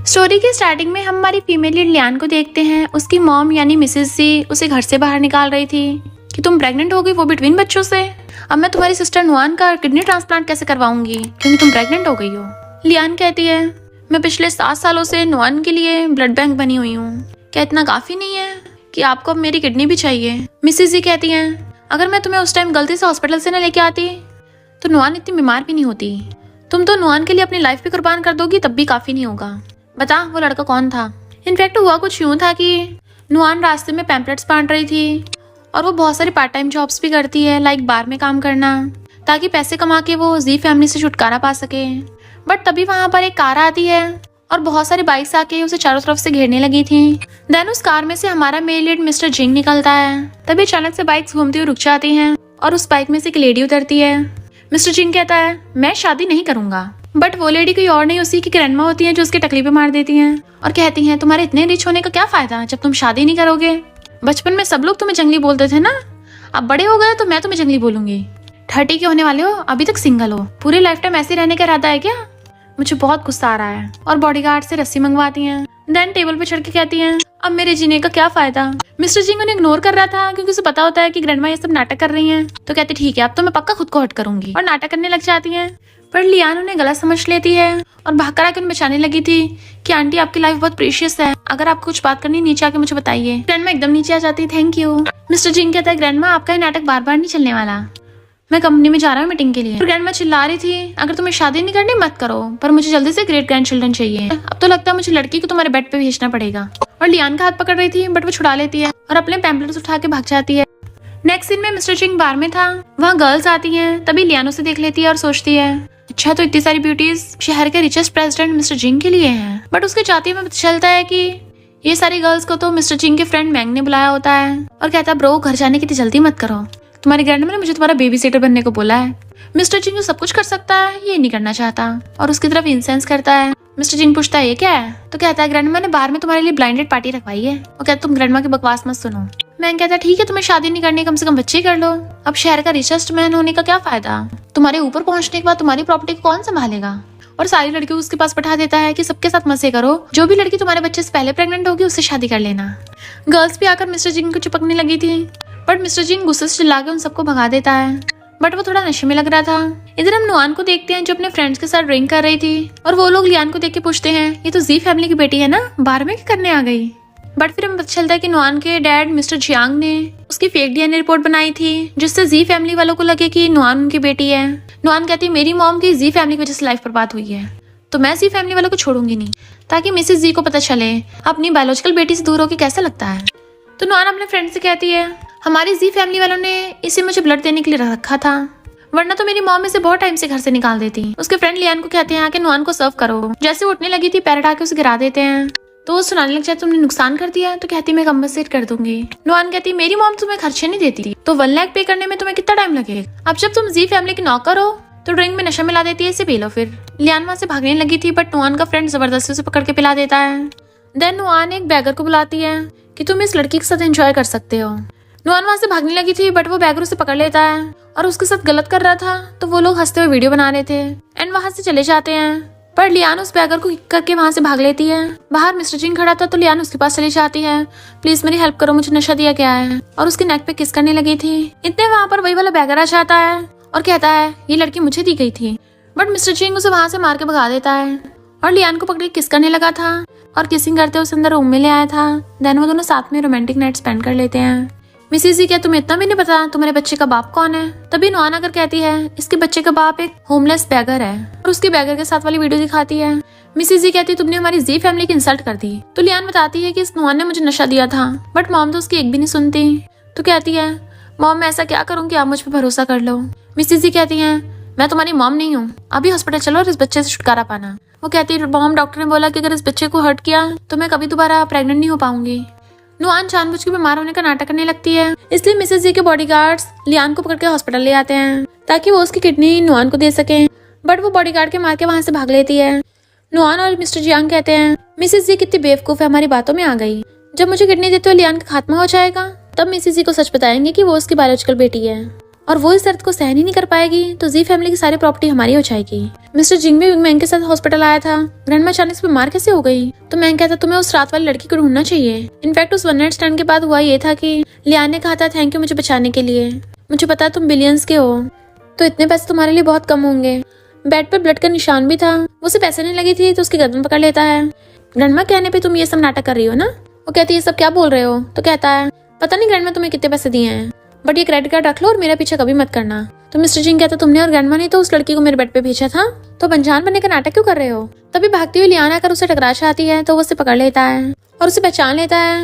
Story के starting में हम हमारी फीमेल लीड लियान को देखते हैं। उसकी मॉम यानी मिसेस जी उसे घर से बाहर निकाल रही थी कि तुम प्रेग्नेंट हो गई, वो भी ट्विन बच्चों से। अब मैं तुम्हारी सिस्टर नुआन का किडनी ट्रांसप्लांट कैसे करवाऊंगी क्योंकि तुम प्रेग्नेंट हो गई हो। लियान कहती है मैं पिछले 7 सालों से नुआन के लिए ब्लड बैंक बनी हुई हूँ, क्या इतना काफी नहीं है कि आपको अब मेरी किडनी भी चाहिए। मिसेस जी कहती हैं अगर मैं तुम्हें उस टाइम गलती से हॉस्पिटल से न लेके आती तो नुआन इतनी बीमार भी नहीं होती। तुम तो नुआन के लिए अपनी लाइफ भी कुर्बान कर दोगी तब भी काफी नहीं होगा। बता वो लड़का कौन था। इनफैक्ट हुआ कुछ यूं था कि नुआन रास्ते में पैम्पलेट्स बांट रही थी और वो बहुत सारी पार्ट टाइम जॉब्स भी करती है, लाइक बार में काम करना, ताकि पैसे कमा के वो जी फैमिली से छुटकारा पा सके। बट तभी वहां पर एक कार आती है और बहुत सारी बाइक्स आके उसे चारों तरफ से घेरने लगी थी। देन उस कार में से हमारा मेल लीड मिस्टर जिंग निकलता है। तभी अचानक से बाइक्स घूमती हुई रुक जाती हैं और उस बाइक में से एक लेडी उतरती है। मिस्टर जिंग कहता है मैं शादी नहीं करूंगा। बट वो लेडी कोई और नहीं उसी की ग्रैंडमा होती है जो उसके टकली पे मार देती हैं और कहती हैं तुम्हारे इतने रिच होने का क्या फायदा जब तुम शादी नहीं करोगे। बचपन में सब लोग तुम्हें जंगली बोलते थे ना, अब बड़े हो गए तो मैं तुम्हें जंगली बोलूंगी। 30 के होने वाले हो, अभी तक सिंगल हो, पूरे लाइफ टाइम ऐसे रहने का इरादा है क्या। मुझे बहुत गुस्सा आ रहा है। और बॉडीगार्ड से रस्सी मंगवाती हैं। देन टेबल पे चढ़ के कहती हैं अब मेरे जीने का क्या फायदा। मिस्टर जिंग उन्हें इग्नोर कर रहा था क्योंकि उसे पता होता है कि ग्रैंडमा ये सब नाटक कर रही हैं। तो कहती ठीक है अब तो मैं पक्का खुद को हर्ट करूंगी और नाटक करने लग जाती हैं। पर लियान उन्हें गलत समझ लेती है और भागकर आकर उन्हें बचाने लगी थी कि आंटी आपकी लाइफ बहुत प्रीशियस है, अगर आपको कुछ बात करनी नीचे आके मुझे बताइए। ग्रैंडमा एकदम नीचे आ जाती है थैंक यू। मिस्टर जिंग कहता है ग्रैंडमा आपका ये नाटक बार बार नहीं चलने वाला, मैं कंपनी में जा रहा हूँ मीटिंग के लिए। और ग्रैंडमा चिल्ला रही थी अगर तुम्हें शादी नहीं करनी मत करो, पर मुझे जल्दी से ग्रेट ग्रैंड चिल्ड्रन चाहिए। अब तो लगता है मुझे लड़की को तुम्हारे बेड पे भेजना पड़ेगा। और लियान का हाथ पकड़ रही थी बट वो छुड़ा लेती है और अपने पैम्पलेट्स उठा के भाग जाती है। नेक्स्ट सीन में मिस्टर जिंग बार में था, वहाँ गर्ल्स आती हैं। तभी लियान उसे देख लेती है और सोचती है अच्छा तो इतनी सारी ब्यूटीज शहर के रिचेस्ट प्रेसिडेंट मिस्टर जिंग के लिए हैं। बट उसके जाते में पता चलता है कि ये सारी गर्ल्स को तो मिस्टर जिंग के फ्रेंड मैंग ने बुलाया होता है और कहता है ब्रो घर जाने की जल्दी मत करो, तुम्हारी ग्रैंडमा ने मुझे तुम्हारा बेबी सिटर बनने को बोला है। मिस्टर जिंग जो सब कुछ कर सकता है ये नहीं करना चाहता और उसकी तरफ इंसेंस करता है। मिस्टर जिंग पूछता है ये क्या है, तो कहता है ग्रैंडमा ने बाहर में तुम्हारे लिए ब्लाइंडेड पार्टी रखवाई है। वो कहता तुम ग्रैंडमा की बकवास मत सुनो। मैंग कहता ठीक है तुम्हें शादी नहीं करनी, कम से कम बच्चे कर लो, अब शहर का रिचेस्ट मैन होने का क्या फायदा, तुम्हारे ऊपर पहुंचने के बाद तुम्हारी प्रॉपर्टी को कौन संभालेगा। और सारी लड़कियों को उसके पास बैठा देता है कि सबके साथ मजे करो, जो भी लड़की तुम्हारे बच्चे से पहले प्रेग्नेंट होगी उससे शादी कर लेना। गर्ल्स भी आकर मिस्टर जिंग को चिपकने लगी थी बट मिस्टर जिंग गुस्से से चिल्ला के उन सबको भगा देता है। बट वो थोड़ा नशे में लग रहा था। इधर हम नुआन को देखते हैं जो अपने फ्रेंड्स के साथ ड्रिंक कर रही थी और वो लोग लियान को देख के पूछते हैं ये तो जी फैमिली की बेटी है ना, बाहर में क्या करने आ गई। बट फिर हमें पता चलता है कि नुआन के डैड मिस्टर जियांग ने उसकी फेक डीएनए रिपोर्ट बनाई थी जिससे जी फैमिली वालों को लगे कि नुआन उनकी बेटी है। नुआन कहती है मेरी मॉम की जी फैमिली की वजह से लाइफ बर्बाद हुई है तो मैं जी फैमिली वालों को छोड़ूंगी नहीं, ताकि मिसेस जी को पता चले अपनी बायोलॉजिकल बेटी से दूर होकर कैसा लगता है। तो नुआन अपने फ्रेंड से कहती है हमारी जी फैमिली वालों ने इसे मुझे ब्लड देने के लिए रखा था, वरना तो मेरी मॉम इसे बहुत टाइम से घर से निकाल देती। उसके फ्रेंड लियान को कहते हैं आके नुआन को सर्व करो। जैसे वो उठने लगी थी पैर हटा के उसे गिरा देते हैं तो वो सुनाने लग जाए तुमने नुकसान कर दिया, तो कहती मैं कम्पनसेट कर दूंगी। नुआन कहती मेरी मॉम तुम्हें खर्चे नहीं देती तो 1 लाख पे करने में तुम्हें कितना टाइम लगेगा, अब जब तुम जी फैमिली की नौकर हो तो ड्रिंक में नशा मिला देती है, इसे पी लो। फिर लियान वहां से भागने लगी थी बट नुआन का फ्रेंड जबरदस्ती उसे पकड़ के पिला देता है। देन नुआन एक बैगर को बुलाती है कि तुम इस लड़की के साथ एंजॉय कर सकते हो। नुआन वहां से भागने लगी थी बट वो बैगर उसे पकड़ लेता है और उसके साथ गलत कर रहा था तो वो लोग हंसते हुए वीडियो बना रहे थे एंड वहां से चले जाते हैं। पर लियान उस बैगर को किक करके वहां से भाग लेती है। बाहर मिस्टर जिंग खड़ा था तो लियान उसके पास चली जाती है, प्लीज मेरी हेल्प करो, मुझे नशा दिया गया है, और उसके नेक पे किस करने लगी थी। इतने वहां पर वही वाला बैगर आ जाता है और कहता है ये लड़की मुझे दी गई थी। बट मिस्टर जिंग उसे वहां से मार के भगा देता है और लियान को पकड़ के किस करने लगा था और किसिंग करते उसे अंदर रूम में ले आया था। देन वो दोनों साथ में रोमांटिक नाइट स्पेंड कर लेते हैं। मिसेस जी क्या तुम्हें इतना भी नहीं पता तुम्हारे बच्चे का बाप कौन है। तभी नुआन आकर कहती है इसके बच्चे का बाप एक होमलेस बैगर है और उसके बैगर के साथ वाली वीडियो दिखाती है। मिसेस जी कहती तुमने हमारी जी फैमिली की इंसल्ट कर दी। तो लियान बताती है कि इस नुआन ने मुझे नशा दिया था बट मॉम तो उसकी एक भी नहीं सुनती। तो कहती है मॉम मैं ऐसा क्या करूँ कि आप मुझ पर भरोसा कर लो। मिसेस जी कहती है मैं तुम्हारी मॉम नहीं हूँ, अभी हॉस्पिटल चलो और इस बच्चे से छुटकारा पाना। वो कहती है मॉम डॉक्टर ने बोला कि अगर इस बच्चे को हर्ट किया तो मैं कभी दोबारा प्रेग्नेंट नहीं हो पाऊंगी। नुआन जानबूझ के बीमार होने का नाटक करने लगती है, इसलिए मिसेस जी के बॉडीगार्ड्स लियान को पकड़ के हॉस्पिटल ले आते हैं ताकि वो उसकी किडनी नुआन को दे सके। बट वो बॉडीगार्ड के मार के वहां से भाग लेती है। नुआन और मिस्टर जियांग कहते हैं मिसेस जी कितनी बेवकूफ है, हमारी बातों में आ गई, जब मुझे किडनी देते हुए लियान का खात्मा हो जाएगा तब मिसेस जी को सच बताएंगे कि वो उसकी बायोलॉजिकल बेटी है और वो इस दर्द को सहन ही नहीं कर पाएगी तो जी फैमिली की सारी प्रॉपर्टी हमारी हो जाएगी। मिस्टर जिंग भी मैंग के साथ हॉस्पिटल आया था। ग्रैंडमा अचानक से बीमार कैसे हो गई? तो मैंग कहता तुम्हें उस रात वाली लड़की को ढूंढना चाहिए। इनफैक्ट उस वन नाइट स्टैंड के बाद हुआ ये था कि लियान ने कहा था थैंक यू मुझे बचाने के लिए, मुझे पता है तुम बिलियंस के हो तो इतने पैसे तुम्हारे लिए बहुत कम होंगे। बेड पर ब्लड का निशान भी था, वो उसे पैसे नहीं लगी थी तो उसकी गर्दन पकड़ लेता है। ग्रैंडमा कहने पे तुम ये सब नाटक कर रही हो ना? वो कहती है ये सब क्या बोल रहे हो? तो कहता है पता नहीं ग्रैंडमा तुम्हें कितने पैसे दिए हैं, बट ये क्रेडिट कार्ड रख लो और मेरा पीछा कभी मत करना। तो मिस्टर जिंग कहता तुमने और ग्रैंडमा ने तो उस लड़की को मेरे बेड पे भेजा था, तो अनजान बनने का नाटक क्यों कर रहे हो? तभी भागती हुई लियान आकर उसे टकरा चाहती है तो वो उसे पकड़ लेता है और उसे पहचान लेता है।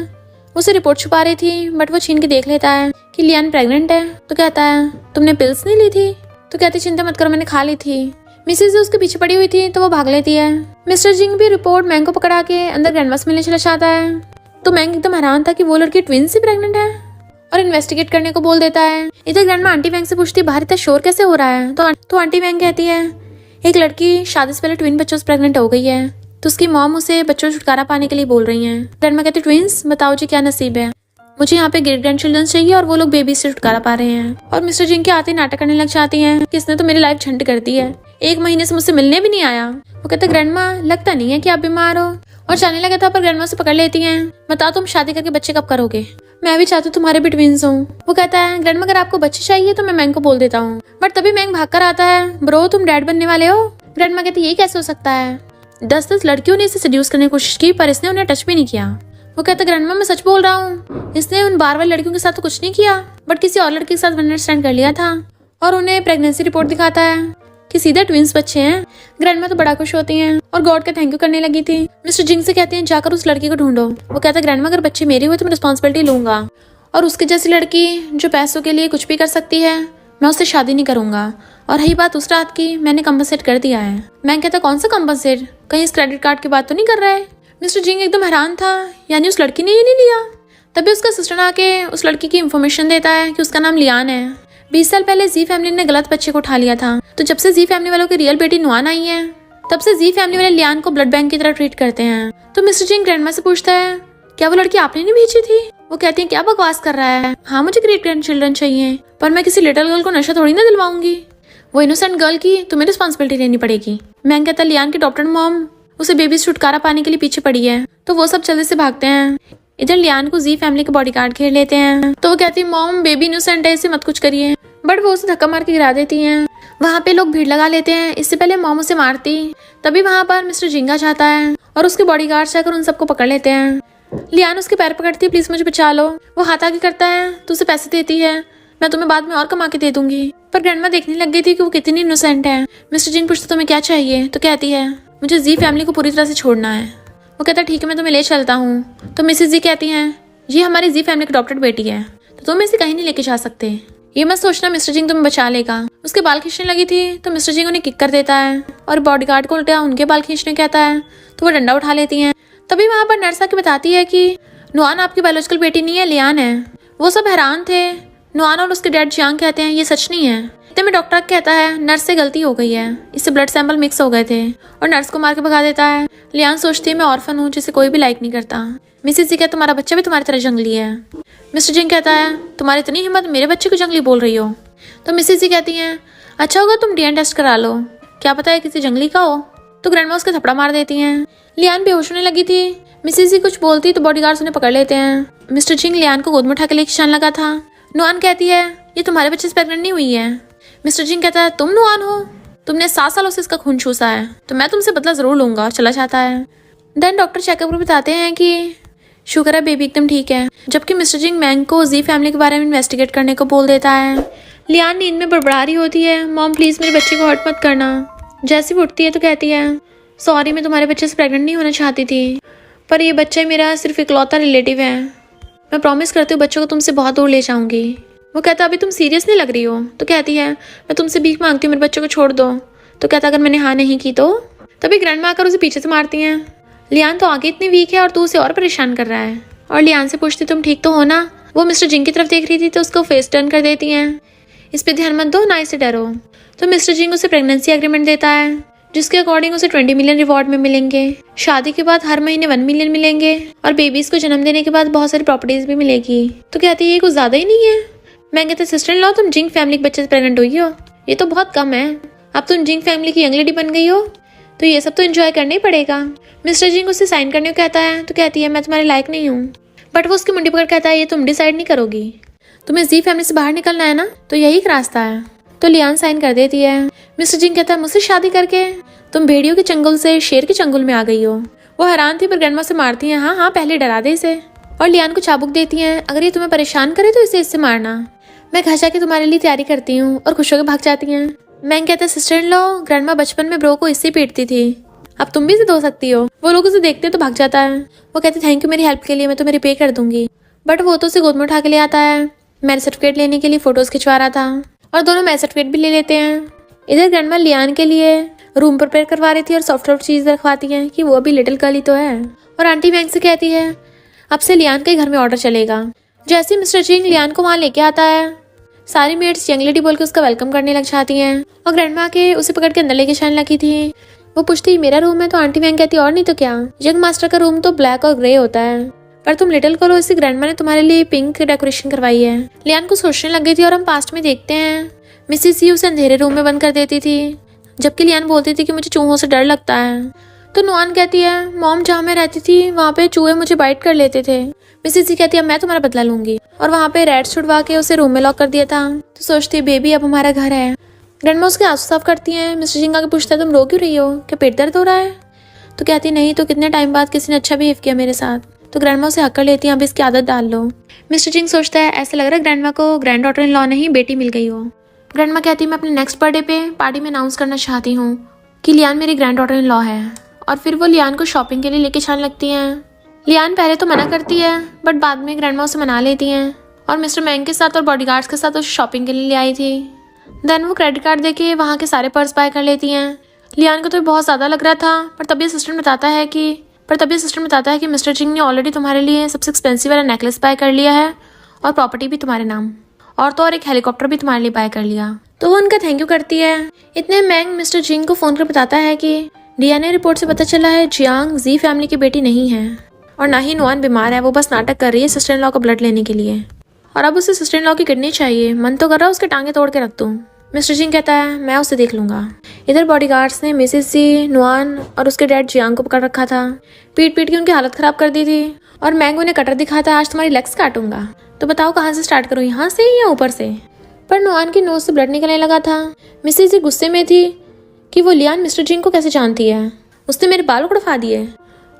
उसे रिपोर्ट छुपा रही थी बट वो छीन के देख लेता है कि लियान प्रेग्नेंट है। तो कहता है तुमने पिल्स नहीं ली थी? तो कहती चिंता मत करो मैंने खा ली थी। मिसेज उसके पीछे पड़ी हुई थी तो वो भाग लेती है। मिस्टर जिंग भी रिपोर्ट मैंग को पकड़ा के अंदर ग्रैंडमा से मिलने चला जाता है। तो मैंग एकदम हैरान था कि वो लड़की ट्विंस से प्रेग्नेंट है और इन्वेस्टिगेट करने को बोल देता है। इधर ग्रैंडमा आंटी वैंग से पूछती है बाहर इतना शोर कैसे हो रहा है? तो आंटी वैंग कहती है एक लड़की शादी से पहले ट्विन बच्चों से प्रेग्नेंट हो गई है तो उसकी मॉम उसे बच्चों से छुटकारा पाने के लिए बोल रही है। ग्रैंडमा कहती ट्विंस बताओ जी क्या नसीब है, मुझे यहाँ पे ग्रेट ग्रैंड चिल्ड्रन चाहिए और वो लोग बेबी से छुटकारा पा रहे हैं। और मिस्टर जिंग के आते नाटक करने लग जाती हैं कि इसने तो मेरी लाइफ झंड कर दी है, 1 महीने से मुझसे मिलने भी नहीं आया। वो कहता ग्रैंडमा लगता नहीं है कि आप बीमार हो, और जाने लगा था पर ग्रैंडमा से पकड़ लेती हैं। बताओ तुम शादी करके बच्चे कब करोगे? मैं भी चाहती हूँ तुम्हारे भी ट्विंस हो। वो कहता है ग्रैंडमा अगर आपको बच्चे चाहिए तो मैं मैंग को बोल देता हूँ, बट तभी मैंग भाग कर आता है ब्रो तुम डैड बनने वाले हो। ग्रैंडमा कहती ये कैसे हो सकता है? 10 लड़कियों ने इसे सेड्यूस करने की कोशिश की पर इसने उन्हें टच भी नहीं किया। वो कहता ग्रैंडमा मैं सच बोल रहा हूँ, इसने उन बार वाली लड़कियों के साथ तो कुछ नहीं किया बट किसी और लड़की के साथ वन नाइट स्टैंड कर लिया था। और उन्हें प्रेगनेंसी रिपोर्ट दिखाता है कि सीधा ट्विंस बच्चे हैं। ग्रैंडमा तो बड़ा खुश होती हैं और गॉड का थैंक यू करने लगी थी। मिस्टर जिंग से कहते हैं जाकर उस लड़की को ढूंढो। वो कहता है ग्रैंडमा अगर बच्चे मेरे हुए तो मैं रिस्पॉन्सिबिलिटी लूंगा, और उसके जैसी लड़की जो पैसों के लिए कुछ भी कर सकती है मैं उससे शादी नहीं करूंगा। और रही बात उस रात की, मैंने कंपनसेट कर दिया है। मैं कहता कौन सा कंपनसेट, कहीं इस क्रेडिट कार्ड की बात तो नहीं कर रहा है? मिस्टर जिंग एकदम हैरान था, यानी उस लड़की ने ये नहीं लिया। तभी उसका सिस्टर आके उस लड़की की इन्फॉर्मेशन देता है कि उसका नाम लियान है। 20 साल पहले जी फैमिली ने गलत बच्चे को उठा लिया था, तो जब से जी फैमिली वालों की रियल बेटी नुआन आई है तब से जी फैमिली वाले लियान को ब्लड बैंक की तरह ट्रीट करते हैं। तो मिस्टर जिंग ग्रैंडमा से पूछता है क्या वो लड़की आपने नहीं भेजी थी? वो कहती है क्या बकवास कर रहा है, हाँ मुझे ग्रेट ग्रैंड चिल्ड्रन चाहिए पर मैं किसी लिटिल गर्ल को नशा थोड़ी ना दिलवाऊंगी, वो इनोसेंट गर्ल की तुम्हें रिस्पॉन्सिबिलिटी लेनी पड़ेगी। मैं कहता लियान की डॉक्टर मॉम उसे बेबी से छुटकारा पाने के लिए पीछे पड़ी है, तो वो सब जल्दी से भागते हैं। इधर लियान को जी फैमिली के बॉडीगार्ड घेर लेते हैं। तो वो कहती है मॉम बेबी इनोसेंट है इसे मत कुछ करिए, बट वो उसे धक्का मार के गिरा देती हैं। वहाँ पे लोग भीड़ लगा लेते हैं, इससे पहले मॉम उसे मारती। तभी वहाँ पर मिस्टर जिंगा जाता है और उसके बॉडीगार्ड जाकर उन सबको पकड़ लेते हैं। लियान उसके पैर पकड़ती है प्लीज मुझे बचा लो। वो हाथ आगे करता है तो उसे पैसे देती है, मैं तुम्हें बाद में और कमा के दे दूंगी। पर ग्रैंडमा देखने लग गई थी कि वो कितनी इनोसेंट है। मिस्टर जिंग पूछता तुम्हें क्या चाहिए? तो कहती है मुझे जी फैमिली को पूरी तरह से छोड़ना है। वो कहता ठीक है मैं तुम्हें ले चलता हूँ। तो मिसेज जी कहती हैं ये हमारी जी फैमिली की अडॉप्टेड बेटी है तो तुम इसे कहीं नहीं लेके जा सकते, ये मत सोचना मिस्टर जिंग तुम्हें बचा लेगा। उसके बाल खींचने लगी थी तो मिस्टर जिंग उन्हें किक कर देता है और बॉडीगार्ड को उल्टा उनके बाल खींचने कहता है तो वो डंडा उठा लेती हैं। तभी वहाँ पर नर्स आके बताती है कि नुआन आपकी बायोलॉजिकल बेटी नहीं है लियान है। वो सब हैरान थे। नुआन और उसके डैड जियांग कहते हैं ये सच नहीं है। इतने में डॉक्टर कहता है नर्स से गलती हो गई है, इससे ब्लड सैंपल मिक्स हो गए थे, और नर्स को मार के भगा देता है। लियान सोचती है मैं ऑर्फन हूँ जिसे कोई भी लाइक नहीं करता। मिसेज जी कहता तुम्हारा बच्चा भी तुम्हारी तरह जंगली है। मिस्टर जिंग कहता है तुम्हारी इतनी हिम्मत मेरे बच्चे को जंगली बोल रही हो? तो मिसेज जी कहती हैं अच्छा होगा तुम डीएनए टेस्ट करा लो, क्या पता है किसी जंगली का हो। तो ग्रैंडमा उसके थप्पड़ मार देती हैं। लियान बेहोश होने लगी थी। मिसेज जी कुछ बोलती तो बॉडीगार्ड्स उन्हें पकड़ लेते हैं। मिस्टर जिंग लियान को गोद में उठा के लेके जाने लगा था। नुआन कहती है ये तुम्हारे बच्चे से प्रेग्नेंट नहीं हुई है। मिस्टर जिंग कहता है तुम नुआन हो, तुमने 7 सालों से इसका खून चूसा है तो मैं तुमसे बदला जरूर लूंगा, और चला जाता है। देन डॉक्टर चेकअप में बताते हैं कि शुक्र है बेबी एकदम ठीक है। जबकि मिस्टर जिंग मैंग को जी फैमिली के बारे में इन्वेस्टिगेट करने को बोल देता है। लियान नींद में बड़बड़ा रही होती है मॉम प्लीज मेरे बच्चे को हर्ट मत करना। जैसी वो उठती है तो कहती है सॉरी मैं तुम्हारे बच्चे से प्रेग्नेंट नहीं होना चाहती थी, पर ये बच्चा मेरा सिर्फ इकलौता रिलेटिव है, मैं प्रॉमिस करती हूँ बच्चों को तुमसे बहुत दूर ले जाऊंगी। वो कहता अभी तुम सीरियस नहीं लग रही हो। तो कहती है मैं तुमसे भीख मांगती हूँ मेरे बच्चों को छोड़ दो। तो कहता अगर मैंने हाँ नहीं की तो। तभी ग्रैंडमा आकर उसे पीछे से मारती हैं। लियान तो आगे इतनी वीक है और तू उसे और परेशान कर रहा है। और लियान से पूछती तुम ठीक तो हो ना? वो मिस्टर जिंग की तरफ देख रही थी तो उसको फेस टर्न कर देती हैं, इस पे ध्यान मत दो ना इसे डरो। तो मिस्टर जिंग उसे प्रेगनेंसी एग्रीमेंट देता है जिसके अकॉर्डिंग उसे 20 मिलियन रिवॉर्ड में मिलेंगे। शादी के बाद हर महीने 1 मिलियन मिलेंगे और बेबीज को जन्म देने के बाद बहुत सारी प्रॉपर्टीज भी मिलेगी। तो कहती है ये कुछ ज्यादा ही नहीं है, मैं कहते सिस्टर इन लॉ तुम जिंग फैमिली के बच्चे से प्रेग्नेंट हुई हो, ये तो बहुत कम है। अब तुम जिंग फैमिली की यंग लेडी बन गई हो तो ये सब तो एंजॉय करना ही पड़ेगा। मिस्टर जिंग उससे साइन करने को कहता है तो कहती है मैं तुम्हारे लायक नहीं हूँ, बट वो उसकी मुंडी पकड़ कहता है ये तुम डिसाइड नहीं करोगी, तुम्हें जी फैमिली से बाहर निकलना है ना, तो यही एक रास्ता है। तो लियान साइन कर देती है। मिस्टर जिंग कहता है मुझसे शादी करके तुम भेड़ियों के चंगुल से शेर के चंगुल में आ गई हो। वो हैरान थी पर ग्रैंडमा से मारती हैं, हाँ पहले डरा दे इसे, और लियान को चाबुक देती हैं, अगर ये तुम्हें परेशान करे तो इसे इससे मारना। मैं घर जाके तुम्हारे लिए तैयारी करती हूँ, और खुश होकर भाग जाती हैं। मैंग कहता है सिस्टर इन लॉ ग्रैंडमा बचपन में ब्रो को इससे पीटती थी, अब तुम भी इसे धो सकती हो। वो लोग उसे देखते तो भाग जाता है। वो कहते थैंक यू मेरी हेल्प के लिए, मैं तुम्हें रिपे कर दूंगी, बट वो तो उसे गोद में उठा के ले आता है। मैरिज सर्टिफिकेट लेने के लिए फोटोज खिंचवा रहा था और दोनों मैरिज सर्टिफिकेट भी ले लेते हैं। इधर ग्रैंडमा लियान के लिए रूम प्रिपेयर करवा रही थी और सॉफ्ट चीज रखवाती है कि वो अभी लिटिल गर्ल ही तो है। और आंटी मैंग से कहती है अब से लियान के घर में ऑर्डर चलेगा। जैसे ही मिस्टर जिंग लियान को वहाँ लेके आता है, सारी मेड्स यंग लेडी बोल के उसका वेलकम करने लग जाती हैं और ग्रैंडमा के उसे पकड़ के अंदर लेके जाने लगी थी। वो पूछती मेरा रूम है तो आंटी मैंग कहती और नहीं तो क्या, यंग मास्टर का रूम तो ब्लैक और ग्रे होता है, पर तुम लिटिल करो इसे ग्रैंडमा ने तुम्हारे लिए पिंक डेकोरेशन करवाई है। लियान को सोचने लग गई थी और हम पास्ट में देखते हैं मिसिस सी उसे अंधेरे रूम में बंद कर देती थी, जबकि लियान बोलती थी कि मुझे चूहों से डर लगता है। तो नुआन कहती है मॉम जहाँ मैं रहती थी वहाँ पे चूहे मुझे बाइट कर लेते थे। मिसिस सी कहती है मैं तुम्हारा बदला लूंगी, और वहाँ पे रैट्स छुड़वा के उसे रूम में लॉक कर दिया था। तो सोचती है बेबी अब हमारा घर है। ग्रैंडमा उसके आंसू साफ करती हैं। मिस्टर जिंग आके पूछता है तुम रो क्यों रही हो, क्या पेट दर्द हो रहा है? तो कहती नहीं, तो कितने टाइम बाद किसी ने अच्छा बिहेव किया मेरे साथ। तो ग्रैंडमा उसे हक कर लेती है अब इसकी आदत डाल लो। मिस्टर जिंग सोचता है ऐसा लग रहा है ग्रैंडमा को ग्रैंड डॉटर इन लॉ नहीं बेटी मिल गई हो। ग्रैंडमा कहती है मैं अपने नेक्स्ट बर्थडे पे पार्टी में अनाउंस करना चाहती हूँ कि लियान मेरी ग्रैंड डॉटर इन लॉ है, और फिर वो लियान को शॉपिंग के लिए लेके जाने लगती हैं। लियान पहले तो मना करती है बट बाद में ग्रैंडमा उसे मना लेती हैं और मिस्टर मैंग के साथ और बॉडीगार्ड्स के साथ उसे शॉपिंग के लिए ले आई थी। देन वो क्रेडिट कार्ड देके वहाँ के सारे पर्स बाय कर लेती हैं। लियान को तो बहुत ज़्यादा लग रहा था, पर तभी असिस्टेंट बताता है कि मिस्टर जिंग ने ऑलरेडी तुम्हारे लिए सबसे एक्सपेंसिव वाला नेकलेस बाय कर लिया है और प्रॉपर्टी भी तुम्हारे नाम, और तो और एक हेलीकॉप्टर भी तुम्हारे लिए बाय कर लिया। तो वो उनका थैंक यू करती है। इतने मैंग मिस्टर जिंग को फोन कर बताता है कि डीएनए रिपोर्ट से पता चला है जियांग जी फैमिली की बेटी नहीं है, और ना ही नुआन बीमार है, वो बस नाटक कर रही है सिस्टर इन लॉ का ब्लड लेने के लिए, और अब उसे सिस्टर इन लॉ की किडनी चाहिए। मन तो कर रहा है उसके टांगे तोड़ के रख दूं। मिस्टर जिंग कहता है मैं उसे देख लूंगा। इधर बॉडीगार्ड्स ने मिसेस सी, नुआन और उसके डैड जियांग को पकड़ रखा था, पीट के उनकी हालत खराब कर दी थी, और मैंग उन्हें कटर दिखाता आज तुम्हारी लेग्स काटूंगा। तो बताओ कहाँ से स्टार्ट करूँ, यहाँ से या ऊपर से? पर नुआन की नोज से ब्लड निकलने लगा था। मिसेस सी गुस्से में थी कि वो लियान मिस्टर जिंग को कैसे जानती है, उसने मेरे बाल उखड़वा दिए।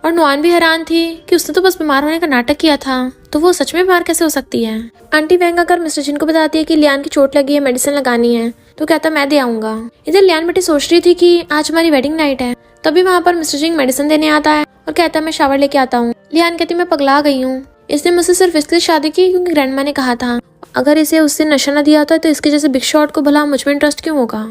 और नुआन भी हैरान थी कि उसने तो बस बीमार होने का नाटक किया था, तो वो सच में बीमार कैसे हो सकती है। आंटी वैंग आकर मिस्टर जिन को बताती है कि लियान की चोट लगी है, मेडिसिन लगानी है, तो कहता मैं दे आऊंगा। इधर लियान बेटी सोच रही थी कि आज हमारी वेडिंग नाइट है, तभी वहाँ पर मिस्टर जिंग मेडिसिन देने आता है और कहता मैं शावर लेके आता हूँ। लियान कहती मैं पगला गई हूँ, इसने मुझसे सिर्फ इसलिए शादी की क्योंकि ग्रैंडमा ने कहा था, अगर इसे उससे नशा न दिया होता तो इसके जैसे बिग शॉट को भला मुझ में इंटरेस्ट क्यों होगा।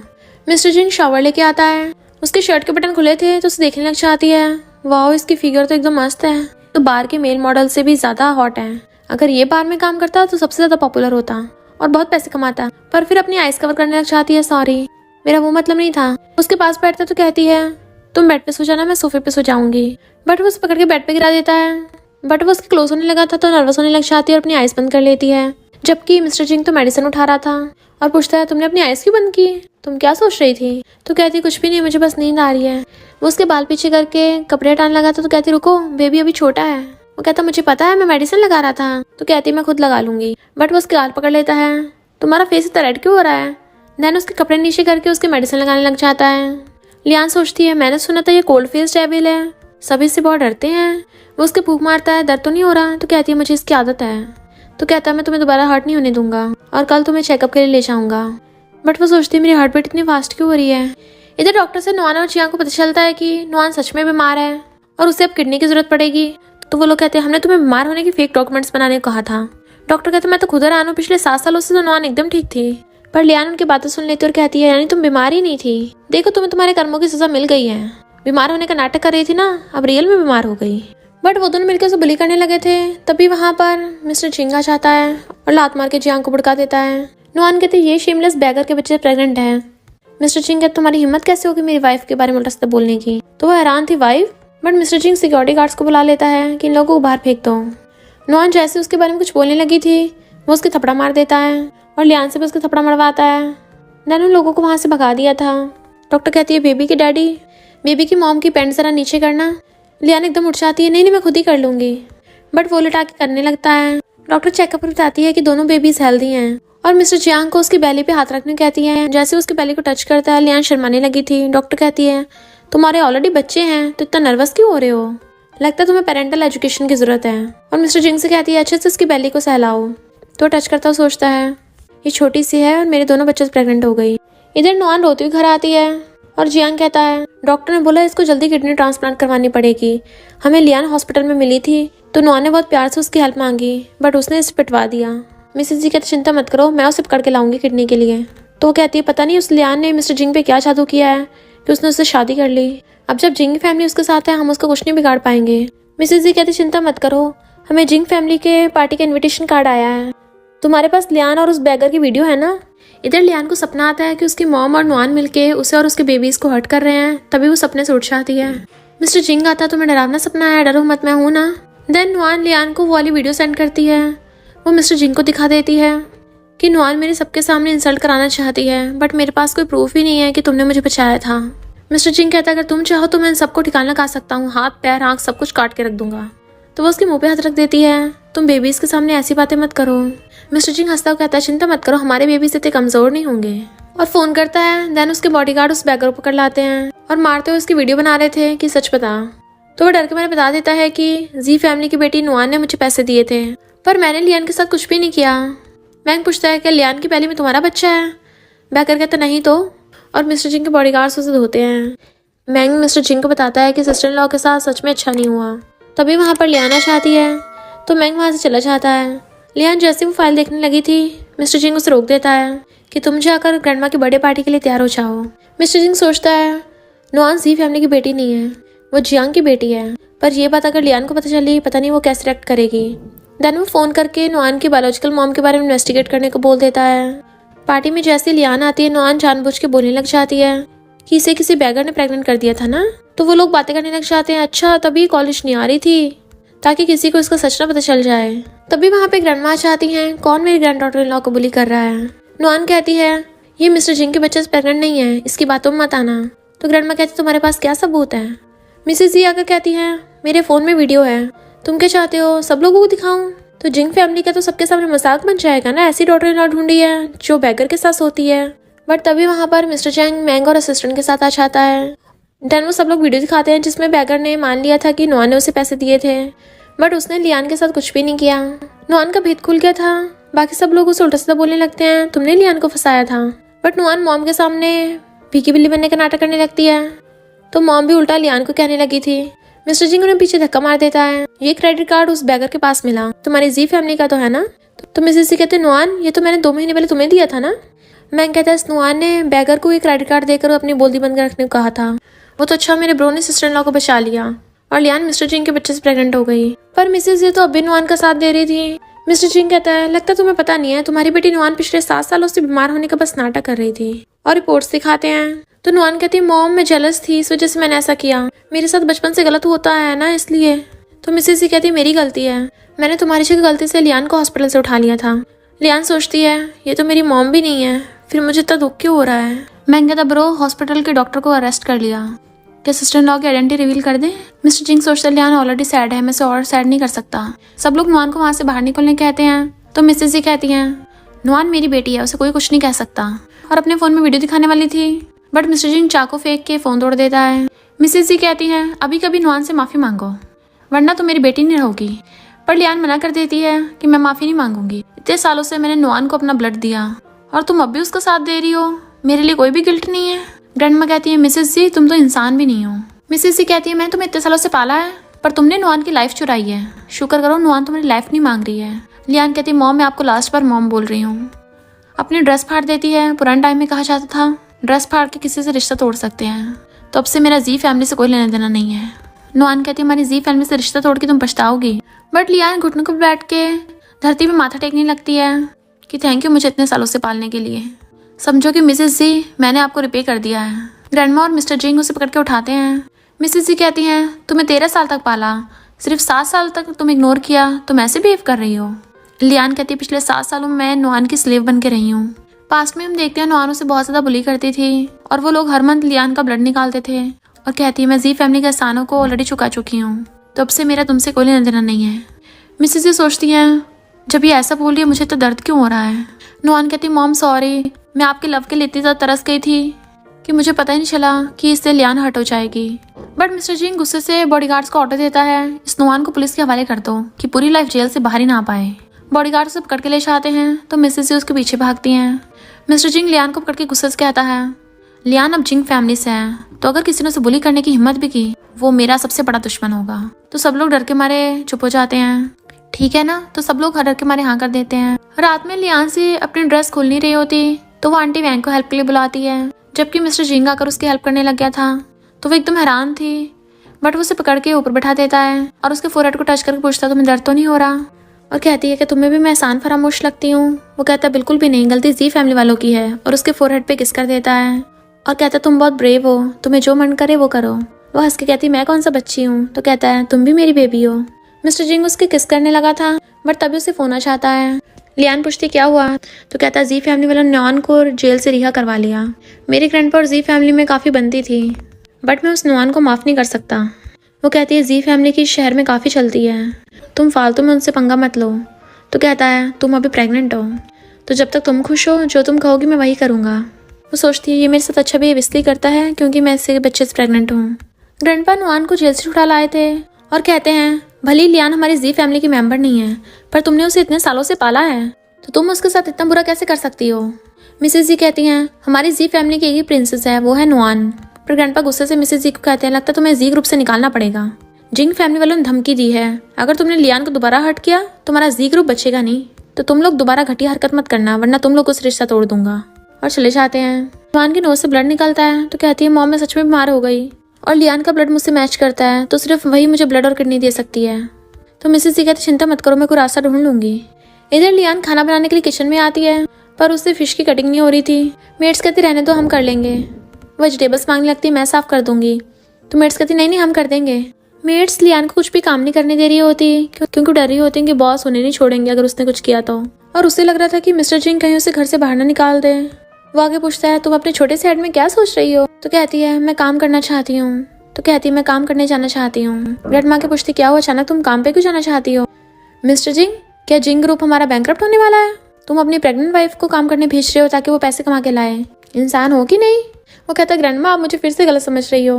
मिस्टर जिंग शावर लेके आता है, उसके शर्ट के बटन खुले थे तो उसे देखने लग जाती है, वाह इसकी फिगर तो एकदम मस्त है, तो बार के मेल मॉडल से भी ज्यादा हॉट है। अगर ये बार में काम करता तो सबसे ज्यादा पॉपुलर होता और बहुत पैसे कमाता, पर फिर अपनी आइस कवर करने लग जाती है, सॉरी मेरा वो मतलब नहीं था। उसके पास बैठता तो कहती है तुम बेड पे सो जाना, मैं सोफे पे सो जाऊंगी, बट वो उसे पकड़ के बेड पे गिरा देता है। बट वो उसके क्लोज होने लगा था तो नर्वस होने लग जाती है और अपनी आइस बंद कर लेती है, जबकि मिस्टर जिंग तो मेडिसिन उठा रहा था और पूछता है तुमने अपनी आइस क्यों बंद की, तुम क्या सोच रही थी? तो कहती कुछ भी नहीं, मुझे बस नींद आ रही है। वो उसके बाल पीछे करके कपड़े हटाने लगा था तो कहती रुको बेबी अभी छोटा है। वो कहता मुझे पता है मैं मेडिसिन लगा रहा था, तो कहती मैं खुद लगा लूंगी, बट वो उसके गाल पकड़ लेता है, तुम्हारा फेस इतना रेड क्यों हो रहा है? देन उसके कपड़े नीचे करके उसके मेडिसिन लगाने लग जाता है। लियान सोचती है मैंने सुना था ये कोल्ड फेस डेविल है, सभी इससे बहुत डरते हैं। वो उसके फूंक मारता है, दर्द तो नहीं हो रहा? तो कहती है मुझे इसकी आदत है। तो कहता है मैं तुम्हें दोबारा हर्ट नहीं होने दूंगा और कल तुम्हें चेकअप के लिए ले जाऊंगा। बट वो सोचती है मेरी हार्ट बीट इतनी फास्ट क्यों हो रही है। इधर डॉक्टर से नुआन और जियांग को पता चलता है कि नुआन सच में बीमार है और उसे अब किडनी की जरूरत पड़ेगी। तो वो लोग कहते हैं हमने तुम्हें बीमार होने की फेक डॉक्यूमेंट्स बनाने को कहा था। डॉक्टर कहते मैं तो खुद हैरान हूँ, पिछले 7 सालों से तो नुआन एकदम ठीक थी। पर लियान उनकी बातें सुन लेती और कहती है यानी तुम बीमार ही नहीं थी, देखो तुम्हें तुम्हारे कर्मों की सजा मिल गई है, बीमार होने का नाटक कर रही थी ना, अब रियल में बीमार हो गई। बट वो दोनों मिलकर उसे बुली करने लगे थे, तभी वहाँ पर मिस्टर जिंग आ जाता है और लात मार के जियांग को भड़का देता है। नुआन कहते ये शेमलेस बैगर के बच्चे प्रेग्नेंट है। मिस्टर जिंग कहते तुम्हारी हिम्मत कैसे होगी मेरी वाइफ के बारे में उल्टा सीधा बोलने की? तो वो हैरान थी wife, but mister Jing security guards को बुला लेता है कि इन लोगों को बाहर फेंक दो। नुआन जैसे उसके बारे में कुछ बोलने लगी थी वो उसके थप्पड़ा मार देता है और लियान से भी उसके थप्पड़ा मरवाता है। देन उन लोगों को वहाँ से भगा दिया था। डॉक्टर कहती है बेबी की डैडी, बेबी की मॉम की पैंट ज़रा नीचे करना। लियान एकदम उठ जाती है, नहीं मैं खुद ही कर लूँगी, बट वो लटा के करने लगता है। डॉक्टर चेकअप पर बताती है कि दोनों बेबीज हेल्दी हैं और मिस्टर जियांग को उसकी बेली पे हाथ रखने कहती है। जैसे उसकी बेली को टच करता है, लियान शर्माने लगी थी। डॉक्टर कहती है तुम्हारे ऑलरेडी बच्चे हैं तो इतना नर्वस क्यों हो रहे हो, लगता है तुम्हें पेरेंटल एजुकेशन की जरूरत है। और मिस्टर जिंग से कहती है अच्छे से उसकी बेली को सहलाओ। तो टच करता हुआ सोचता है ये छोटी सी है और मेरे दोनों बच्चे प्रेग्नेंट हो गई। इधर नुआन रोती हुई घर आती है और जियांग कहता है डॉक्टर ने बोला इसको जल्दी किडनी ट्रांसप्लांट करवानी पड़ेगी, हमें लियान हॉस्पिटल में मिली थी। तो नुआन ने बहुत प्यार से उसकी हेल्प मांगी बट उसने इसे पिटवा दिया। मिसेस जी कहते चिंता मत करो, मैं उसे पकड़ के लाऊंगी किडनी के लिए। तो वो कहती है पता नहीं उस लियान ने मिस्टर जिंग पे क्या जादू किया है कि उसने उससे शादी कर ली। अब जब जिंग फैमिली उसके साथ है हम उसका कुछ नहीं बिगाड़ पाएंगे। मिसेस जी कहती चिंता मत करो, हमें जिंग फैमिली के पार्टी का इन्विटेशन कार्ड आया है, तुम्हारे पास लियान और उस बैगर की वीडियो है ना। इधर लियान को सपना आता है कि उसकी मॉम और नुआन मिलके उसे और उसके बेबीज को हर्ट कर रहे हैं, तभी वो सपने से उठ जाती है। मिस्टर जिंग आता है तुम्हें डरावना सपना आया, डरो मत मैं हूं ना। देन नुआन लियान को वो वाली वीडियो सेंड करती है। वो मिस्टर जिंग को दिखा देती है कि नुआन मेरे सबके सामने इंसल्ट कराना चाहती है बट मेरे पास कोई प्रूफ ही नहीं है कि तुमने मुझे बचाया था। मिस्टर जिंग कहता है अगर तुम चाहो तो मैं इन सबको ठिकाना लगा सकता हूँ, हाथ पैर आँख सब कुछ काट के रख दूंगा। तो वो उसके मुंह पे हाथ रख देती है, तुम बेबीज के सामने ऐसी बातें मत करो। मिस्टर जिंग हंसता हुआ कहता है चिंता मत करो, हमारे बेबीज इतने कमजोर नहीं होंगे। और फोन करता है। देन उसके बॉडीगार्ड उस बैगर को पकड़ लाते हैं और मारते हुए उसकी वीडियो बना रहे थे कि सच बता। तो वो डर के मैंने बता देता है कि जी फैमिली की बेटी नुआन ने मुझे पैसे दिए थे पर मैंने लियान के साथ कुछ भी नहीं किया। मैंग पूछता है कि लियान की पहली में तुम्हारा बच्चा है। बैगर कहता नहीं तो। और मिस्टर जिंग के बॉडीगार्ड्स उसे धोते हैं। मैंग मिस्टर जिंग को बताता है कि सिस्टर इन लॉ के साथ सच में अच्छा नहीं हुआ। तभी वहाँ पर लियाना चाहती है तो मैंग वहाँ से चला जाता है। लियान जैसे वो फाइल देखने लगी थी मिस्टर जिंग उसे रोक देता है कि तुम जाकर ग्रैंडमा की बर्थडे पार्टी के लिए तैयार हो जाओ। मिस्टर जिंग सोचता है नुआन जी फैमिली की बेटी नहीं है, वो जियांग की बेटी है, पर यह बात अगर लियान को पता चली पता नहीं वो कैसे रिएक्ट करेगी। देन वो फ़ोन करके नुआन की बायोलॉजिकल मॉम के बारे में इन्वेस्टिगेट करने को बोल देता है। पार्टी में जैसे लियान आती है नुआन जानबूझ के बोलने लग जाती है कि इसे किसी बैगर ने प्रेग्नेंट कर दिया था ना। तो वो लोग बातें करने लग जाते हैं, अच्छा तभी कॉलेज नहीं आ रही थी ताकि किसी को इसका सच ना पता चल जाए। तभी वहाँ पे ग्रैंडमा आ जाती हैं, कौन मेरी ग्रैंड डॉटर इन लॉ को बुली कर रहा है। नुआन कहती है ये मिस्टर जिंग के बच्चे प्रेग्नेंट नहीं है, इसकी बातों में मत आना। तो ग्रैंडमा कहती है तुम्हारे पास क्या सबूत है। मिसेस जी आकर कहती है मेरे फ़ोन में वीडियो है, तुम क्या चाहते हो सब लोगों को दिखाऊं। तो जिंग फैमिली का तो सबके सामने मजाक बन जाएगा ना, ऐसी डॉटर इन लॉ ढूंढी है जो बैगर के साथ होती है। बट तभी वहाँ पर मिस्टर चैंग मैंग और असिस्टेंट के साथ आ जाता है। देन वो सब लोग वीडियो दिखाते हैं जिसमें बैगर ने मान लिया था कि नुआन ने उसे पैसे दिए थे बट उसने लियान के साथ कुछ भी नहीं किया। नुआन का भेद खुल गया था। बाकी सब लोग उसे उल्टा सीधा बोलने लगते हैं तुमने लियान को फंसाया था। बट नुआन मॉम के सामने भीगी बिल्ली बनने का नाटक करने लगती है तो मॉम भी उल्टा लियान को कहने लगी थी। मिस्टर जिंग उन्हें पीछे धक्का मार देता है, ये क्रेडिट कार्ड उस बैगर के पास मिला, तुम्हारी जी फैमिली का तो है ना। तो मिसेस जी कहते नुआन ये तो मैंने 2 महीने पहले तुम्हें दिया था ना। मैं कहता है नुआन ने बैगर को एक क्रेडिट कार्ड देकर अपनी बोलती बंद कर रखने को कहा था। वो तो अच्छा मेरे ब्रो ने सिस्टर इन लॉ को बचा लिया और लियान मिस्टर जिंग के बच्चे से प्रेग्नेंट हो गई। पर मिसेस जी तो अब भी नुआन का साथ दे रही थी। मिस्टर जिंग कहता है लगता तुम्हें पता नहीं है, तुम्हारी बेटी नुआन पिछले 7 सालों से बीमार होने का बस नाटक कर रही थी और रिपोर्ट्स दिखाते हैं। तो नुआन कहती है मॉम मैं जेलस थी, इस वजह से मैंने ऐसा किया, मेरे साथ बचपन से गलत होता है ना इसलिए। तो मिसेस जी कहती है मेरी गलती है, मैंने तुम्हारी जगह गलती से लियान को हॉस्पिटल से उठा लिया था। लियान सोचती है ये तो मेरी मॉम भी नहीं है, फिर मुझे इतना दुख क्यों हो रहा है। मैं कहता ब्रो हॉस्पिटल के डॉक्टर को अरेस्ट कर लिया, क्या सिस्टर इन लॉ की आइडेंटिटी रिवील कर दे। मिस्टर जिंग सोचता है लियान ऑलरेडी सैड है, मैं इसे और सैड नहीं कर सकता। सब लोग नुआन को वहाँ से बाहर निकलने कहते हैं तो मिसेस जी कहती हैं नुआन मेरी बेटी है, उसे कोई कुछ नहीं कह सकता। और अपने फ़ोन में वीडियो दिखाने वाली थी बट मिस्टर जिंग चाकू फेंक के फ़ोन तोड़ देता है। मिसेस जी कहती हैं अभी कभी नुआन से माफ़ी मांगो वरना तो मेरी बेटी नहीं रहोगी। पर लियान मना कर देती है कि मैं माफ़ी नहीं मांगूंगी, इतने सालों से मैंने नुआन को अपना ब्लड दिया और तुम अब भी उसका साथ दे रही हो, मेरे लिए कोई भी गिल्ट नहीं है। ग्रैंडमा कहती है मिसेस जी तुम तो इंसान भी नहीं हो। मिसेस जी कहती है मैं तुम्हें इतने सालों से पाला है पर तुमने नुआन की लाइफ चुराई है, शुक्र करो नुआन तुम्हारी लाइफ नहीं मांग रही है। लियान कहती है मॉम मैं आपको लास्ट बार मॉम बोल रही हूँ। अपनी ड्रेस फाड़ देती है। पुराने टाइम में कहा जाता था ड्रेस फाड़ के किसी से रिश्ता तोड़ सकते हैं, तो अब से मेरा जी फैमिली से कोई लेना देना नहीं है। नुआन कहती है हमारी जी फैमिली से रिश्ता तोड़ के तुम पछताओगी। बट लियान घुटनों को बैठ के धरती पे माथा टेकने लगती है कि थैंक यू मुझे इतने सालों से पालने के लिए, समझो कि मिसेस जी मैंने आपको रिपे कर दिया है। ग्रैंडमा और मिस्टर जिंग उसे पकड़ के उठाते हैं। मिसेस जी कहती हैं तुम्हें 13 साल तक पाला, सिर्फ 7 साल तक तुम इग्नोर किया, तुम ऐसे बिहेव कर रही हो। लियान कहती है पिछले 7 सालों में मैं नुआन की स्लेव बन के रही हूँ। पास्ट में हम देखते हैं नुआन उसे बहुत ज्यादा बुली करती थी और वो लोग हर मंथ लियान का ब्लड निकालते थे। और कहती है मैं जी फैमिली के एहसानों को ऑलरेडी चुका चुकी हूँ, तो अब से मेरा तुमसे कोई लेना देना नहीं है। मिसेस ये सोचती हैं जब ये ऐसा बोल रही है मुझे तो दर्द क्यों हो रहा है। नुआन कहती मॉम सॉरी, मैं आपके लव के लिए इतनी ज़्यादा तरस गई थी कि मुझे पता ही नहीं चला कि इससे लियान हर्ट हो जाएगी। बट मिस्टर जिंग गुस्से से बॉडीगार्ड्स को ऑर्डर देता है इस नुआन को पुलिस के हवाले कर दो कि पूरी लाइफ जेल से बाहर ही ना पाए। बॉडीगार्ड से पकड़ के ले जाते हैं तो मिसेस उसके पीछे भागती हैं। मिस्टर जिंग लियान को पकड़ के गुस्से से कहता है लियान अब जिंग फैमिली से है, तो अगर किसी ने उसे बुली करने की हिम्मत भी की वो मेरा सबसे बड़ा दुश्मन होगा। तो सब लोग डर के मारे चुप हो जाते हैं। ठीक है ना, तो सब लोग डर के मारे हाँ कर देते हैं। रात में लियान से अपनी ड्रेस खोल नहीं रही होती तो वो आंटी वैंग को हेल्प के लिए बुलाती है, जबकि मिस्टर जिंग आकर उसकी हेल्प करने लग गया था। तो वो एकदम हैरान थी, बट वो उसे पकड़ के ऊपर बैठा देता है और उसके फोरहेड को टच करके पूछता तुम्हें दर्द तो नहीं हो रहा। और कहती है कि तुम्हें भी मैं आसान फरामोश लगती हूँ। वो कहता है बिल्कुल भी नहीं, गलती जी फैमिली वालों की है, और उसके फोरहेड पे किस कर देता है और कहता है तुम बहुत ब्रेव हो, तुम्हें जो मन करे वो करो। वो हंस के कहती मैं कौन सा बच्ची हूँ, तो कहता है तुम भी मेरी बेबी हो। मिस्टर जिंग उसके किस करने लगा था बट तभी उसे फोन आ जाता है। लियान पूछती क्या हुआ, तो कहता है जी फैमिली वालों ने नुआन को जेल से रिहा करवा लिया। मेरी ग्रैंडपा और जी फैमिली में काफ़ी बनती थी बट मैं उस नुआन को माफ़ नहीं कर सकता। वो कहती है जी फैमिली की शहर में काफ़ी चलती है, तुम फालतू में उनसे पंगा मत लो। तो कहता है तुम अभी प्रेग्नेंट हो, तो जब तक तुम खुश हो जो तुम कहोगी मैं वही करूँगा। वो सोचती है ये मेरे साथ अच्छा बिहेव इसलिए करता है क्योंकि मैं इससे बच्चे से प्रेग्नेंट हूँ। ग्रैंडपा नुआन को जेल से छुड़ा लाए थे और कहते हैं भले लियान हमारी जी फैमिली की मेंबर नहीं है पर तुमने उसे इतने सालों से पाला है, तो तुम उसके साथ इतना बुरा कैसे कर सकती हो। मिसेस जी कहती हैं हमारी जी फैमिली की एक ही प्रिंसेस है, वो है नुआन। पर ग्रैंडपा गुस्से से मिसेस जी को कहते हैं लगता है तुम्हें जी ग्रुप से निकालना पड़ेगा। जिंग फैमिली वालों ने धमकी दी है अगर तुमने लियान को दोबारा हर्ट किया तुम्हारा जी ग्रुप बचेगा नहीं, तो तुम लोग दोबारा घटिया हरकत मत करना वरना तुम लोग उस रिश्ता तोड़ दूंगा। और चले जाते हैं। नुआन की नोज से ब्लड निकलता है तो कहती है मॉम मैं सच में बीमार हो गई और लियान का ब्लड मुझसे मैच करता है, तो सिर्फ वही मुझे ब्लड और किडनी दे सकती है। तो मिसेस जी कहती चिंता मत करो मैं कोई रास्ता ढूंढ लूंगी। इधर लियान खाना बनाने के लिए किचन में आती है पर उससे फिश की कटिंग नहीं हो रही थी। मेड्स कहती रहने दो हम कर लेंगे। वेजिटेबल्स मांगने लगती मैं साफ कर दूंगी, तो मेड्स कहती नहीं हम कर देंगे। मेड्स लियान को कुछ भी काम नहीं करने दे रही होती क्योंकि डर रही होती है कि बॉस उन्हें नहीं छोड़ेंगे अगर उसने कुछ किया तो। और उसे लग रहा था कि मिस्टर जिंग कहीं उसे घर से बाहर ना निकाल दे। वो आगे पूछता है तुम अपने छोटे से हेड में क्या सोच रही हो, तो कहती है मैं काम करना चाहती हूँ। तो कहती है मैं काम करने जाना चाहती हूँ। ग्रैंडमा के पूछती क्या हुआ अचानक तुम काम पे क्यों जाना चाहती हो। मिस्टर जिंग क्या जिंग ग्रुप हमारा बैंकरप्ट होने वाला है, तुम अपनी प्रेग्नेंट वाइफ को काम करने भेज रहे हो ताकि वो पैसे कमा के लाए, इंसान हो कि नहीं। वो कहता है ग्रैंडमा आप मुझे फिर से गलत समझ रही हो।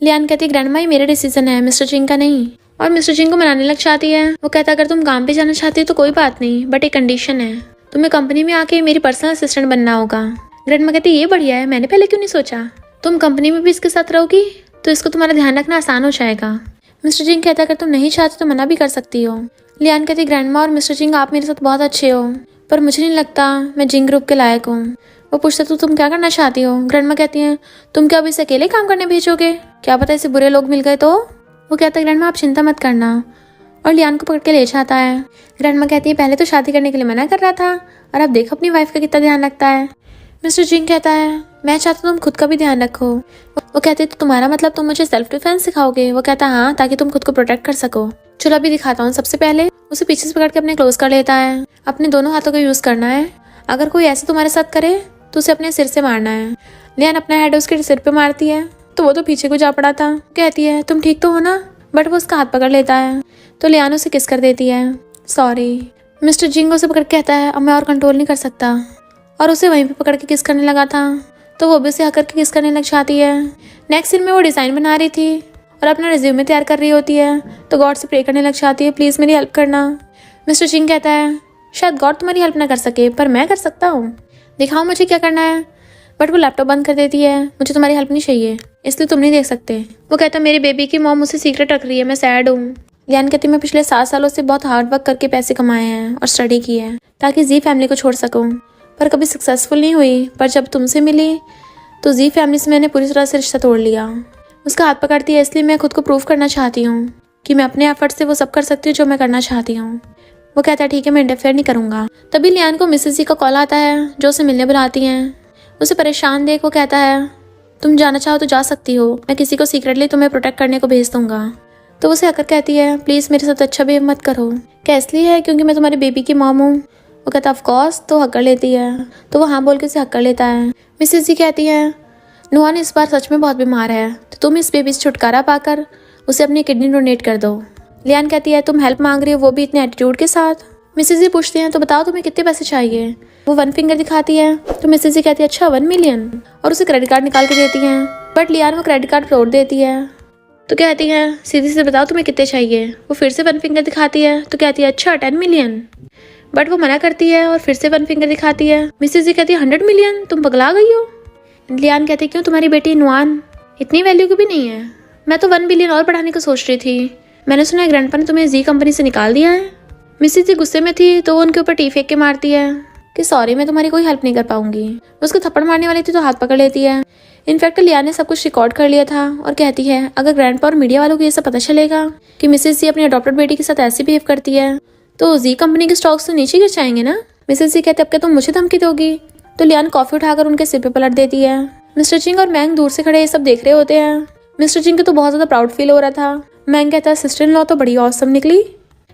लियान कहती है ग्रैंडमा ये मेरा डिसीजन है मिस्टर जिंग का नहीं। और मिस्टर जिंग को मनाने लग जाती है। वो कहता है अगर तुम काम पे जाना चाहती हो तो कोई बात नहीं, बट एक कंडीशन है, तुम्हें कंपनी में आके मेरी पर्सनल असिस्टेंट बनना होगा। ग्रैंडमा कहती है ये बढ़िया है, मैंने पहले क्यों नहीं सोचा। तुम कंपनी में भी इसके साथ रहोगी तो इसको तुम्हारा ध्यान रखना आसान हो जाएगा। मिस्टर जिंग कहता है अगर तुम नहीं चाहते तो मना भी कर सकती हो। लियान कहती है ग्रैंडमा और मिस्टर जिंग आप मेरे साथ बहुत अच्छे हो पर मुझे नहीं लगता मैं जिंग ग्रुप के लायक हूँ। वो पूछता तुम क्या करना चाहती हो। ग्रैंडमा कहती हैं तुम क्या अब इसे अकेले काम करने भेजोगे, क्या पता इसे बुरे लोग मिल गए तो। वो कहता है ग्रैंडमा आप चिंता मत करना और लियान को पकड़ के ले जाता है। ग्रैंडमा कहती है पहले तो शादी करने के लिए मना कर रहा था और अब देखो अपनी वाइफ का कितना ध्यान रखता है। मिस्टर जिंग कहता है मैं चाहता हूँ तुम खुद का भी ध्यान रखो। वो कहती है तो तुम्हारा मतलब तुम मुझे सेल्फ डिफेंस सिखाओगे। वो कहता है हाँ ताकि तुम खुद को प्रोटेक्ट कर सको। चलो अभी दिखाता हूँ। सबसे पहले उसे पीछे से पकड़ के अपने क्लोज कर लेता है। अपने दोनों हाथों का यूज करना है, अगर कोई ऐसे तुम्हारे साथ करे तो उसे अपने सिर से मारना है। लियान अपना हेड उसके सिर पे मारती है तो वो तो पीछे को जा पड़ा था। कहती है तुम ठीक तो हो ना, बट वो उसका हाथ पकड़ लेता है तो लियान उसे किस कर देती है सॉरी। मिस्टर जिंग उसे पकड़ के कहता है अब मैं और कंट्रोल नहीं कर सकता और उसे वहीं पे पकड़ के किस करने लगा था तो वो भी उसे हक करके किस करने लग जाती है। नेक्स्ट सीन में वो डिज़ाइन बना रही थी और अपना रिज्यूमे तैयार कर रही होती है तो गॉड से प्रे करने लग जाती है प्लीज़ मेरी हेल्प करना। मिस्टर जिंग कहता है शायद गॉड तुम्हारी हेल्प ना कर सके पर मैं कर सकता हूँ, दिखाओ मुझे क्या करना है। बट वो लैपटॉप बंद कर देती है, मुझे तुम्हारी हेल्प नहीं चाहिए इसलिए तुम नहीं देख सकते। वो कहता है मेरी बेबी की मॉम मुझसे सीक्रेट रख रही है, मैं सैड हूँ। लियान कहती मैं पिछले 7 सालों से बहुत हार्ड वर्क करके पैसे कमाए हैं और स्टडी की है ताकि जी फैमिली को छोड़ सकूँ, पर कभी सक्सेसफुल नहीं हुई। पर जब तुमसे मिली तो जी फैमिली से मैंने पूरी तरह से रिश्ता तोड़ लिया। उसका हाथ पकड़ती है इसलिए मैं खुद को प्रूव करना चाहती हूँ कि मैं अपने एफर्ट से वो सब कर सकती हूँ जो मैं करना चाहती हूँ। वो कहता है ठीक है मैं इंटरफेयर नहीं करूँगा। तभी लियान को मिसेस जी का कॉल आता है जो उसे मिलने बुलाती हैं। उसे परेशान देख वो कहता है तुम जाना चाहो तो जा सकती हो, मैं किसी को सीक्रेटली तुम्हें प्रोटेक्ट करने को भेज दूंगा। तो वो उसे आकर कहती है प्लीज़ मेरे साथ अच्छा बिहेव मत करो। क्या इसलिए है क्योंकि मैं तुम्हारे बेबी की मॉम हूँ? वो कहता ऑफ कोर्स। तो हक कर लेती है। तो वो हाँ बोल के उसे हक कर लेता है। मिसेस जी कहती है नुआन इस बार सच में बहुत बीमार है, तो तुम इस बेबी से छुटकारा पाकर उसे अपनी किडनी डोनेट कर दो। लियान कहती है तुम हेल्प मांग रही हो, वो भी इतने एटीट्यूड के साथ। मिसेस जी पूछती हैं तो बताओ तुम्हें कितने पैसे चाहिए? वो 1 फिंगर दिखाती है। तो मिसेस जी कहती है अच्छा 1 मिलियन, और उसे क्रेडिट कार्ड निकाल के देती हैं। बट लियान वो क्रेडिट कार्ड तोड़ देती है। तो कहती है सीधी से बताओ तुम्हें कितने चाहिए? वो फिर से 1 फिंगर दिखाती है। तो कहती है अच्छा 10 मिलियन। बट वो मना करती है और फिर से 1 फिंगर दिखाती है। मिसेस जी कहती है 100 मिलियन, तुम पगला गई हो? लियान कहती है क्यों, तुम्हारी बेटी नुआन इतनी वैल्यू की भी नहीं है। मैं तो 1 बिलियन और बढ़ाने को सोच रही थी। मैंने सुना है ग्रैंडपा ने तुम्हें जी कंपनी से निकाल दिया है। मिसेस जी गुस्से में थी तो वो उनके ऊपर टी फेंक के मारती है कि सॉरी मैं तुम्हारी कोई हेल्प नहीं कर पाऊंगी। वो उसको थप्पड़ मारने वाली थी तो हाथ पकड़ लेती है। इनफैक्ट लियान ने सब कुछ रिकॉर्ड कर लिया था और कहती है अगर ग्रैंडपा और मीडिया वालों को ये सब पता चलेगा कि मिसेस जी अपनी अडॉप्टेड बेटी के साथ ऐसे बिहेव करती है तो जी कंपनी के स्टॉक्स तो नीचे गिर जाएंगे ना। मिसेस जी कहते अब क्या तुम मुझे धमकी दोगी? तो लियान कॉफी उठाकर उनके सिर पे पलट देती है। मिस्टर चिंग और मैंग दूर से खड़े ये सब देख रहे होते हैं। मिस्टर चिंग को तो बहुत ज्यादा प्राउड फील हो रहा था। मैंग कहता है सिस्टर इन लॉ तो बड़ी ऑसम निकली।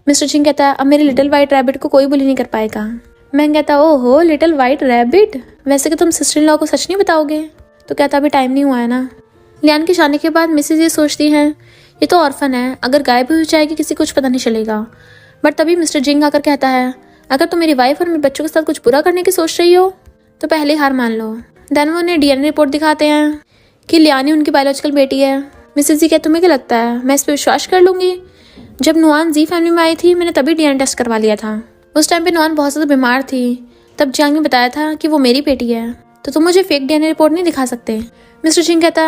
मिस्टर चिंग कहता है अब मेरी लिटिल व्हाइट रैबिट को कोई बुली नहीं कर पाएगा। मैंग कहता है ओहो लिटिल व्हाइट रैबिट, वैसे कि तुम सिस्टर इन लॉ को सच नहीं बताओगे? तो कहता अभी टाइम नहीं हुआ है ना। लियान के जाने के बाद मिसेस ये सोचती हैं ये तो ऑर्फन है, अगर गायब भी हो जाएगी किसी कुछ पता नहीं चलेगा। बट तभी मिस्टर जिंग आकर कहता है अगर तुम मेरी वाइफ और मेरे बच्चों के साथ कुछ बुरा करने की सोच रही हो तो पहले हार मान लो। देन वो उन्हें डीएनए रिपोर्ट दिखाते हैं कि लियान ही उनकी बायोलॉजिकल बेटी है। मिसेस जी कहते तुम्हें क्या लगता है मैं इस पर विश्वास कर लूंगी? जब नुआन जी फैमिली में आई थी मैंने तभी डीएनए टेस्ट करवा लिया था। उस टाइम पे नुआन बहुत ज़्यादा बीमार थी। तब जियांग ने बताया था कि वो मेरी बेटी है, तो तुम मुझे फेक डीएनए रिपोर्ट नहीं दिखा सकते। मिस्टर जिंग कहता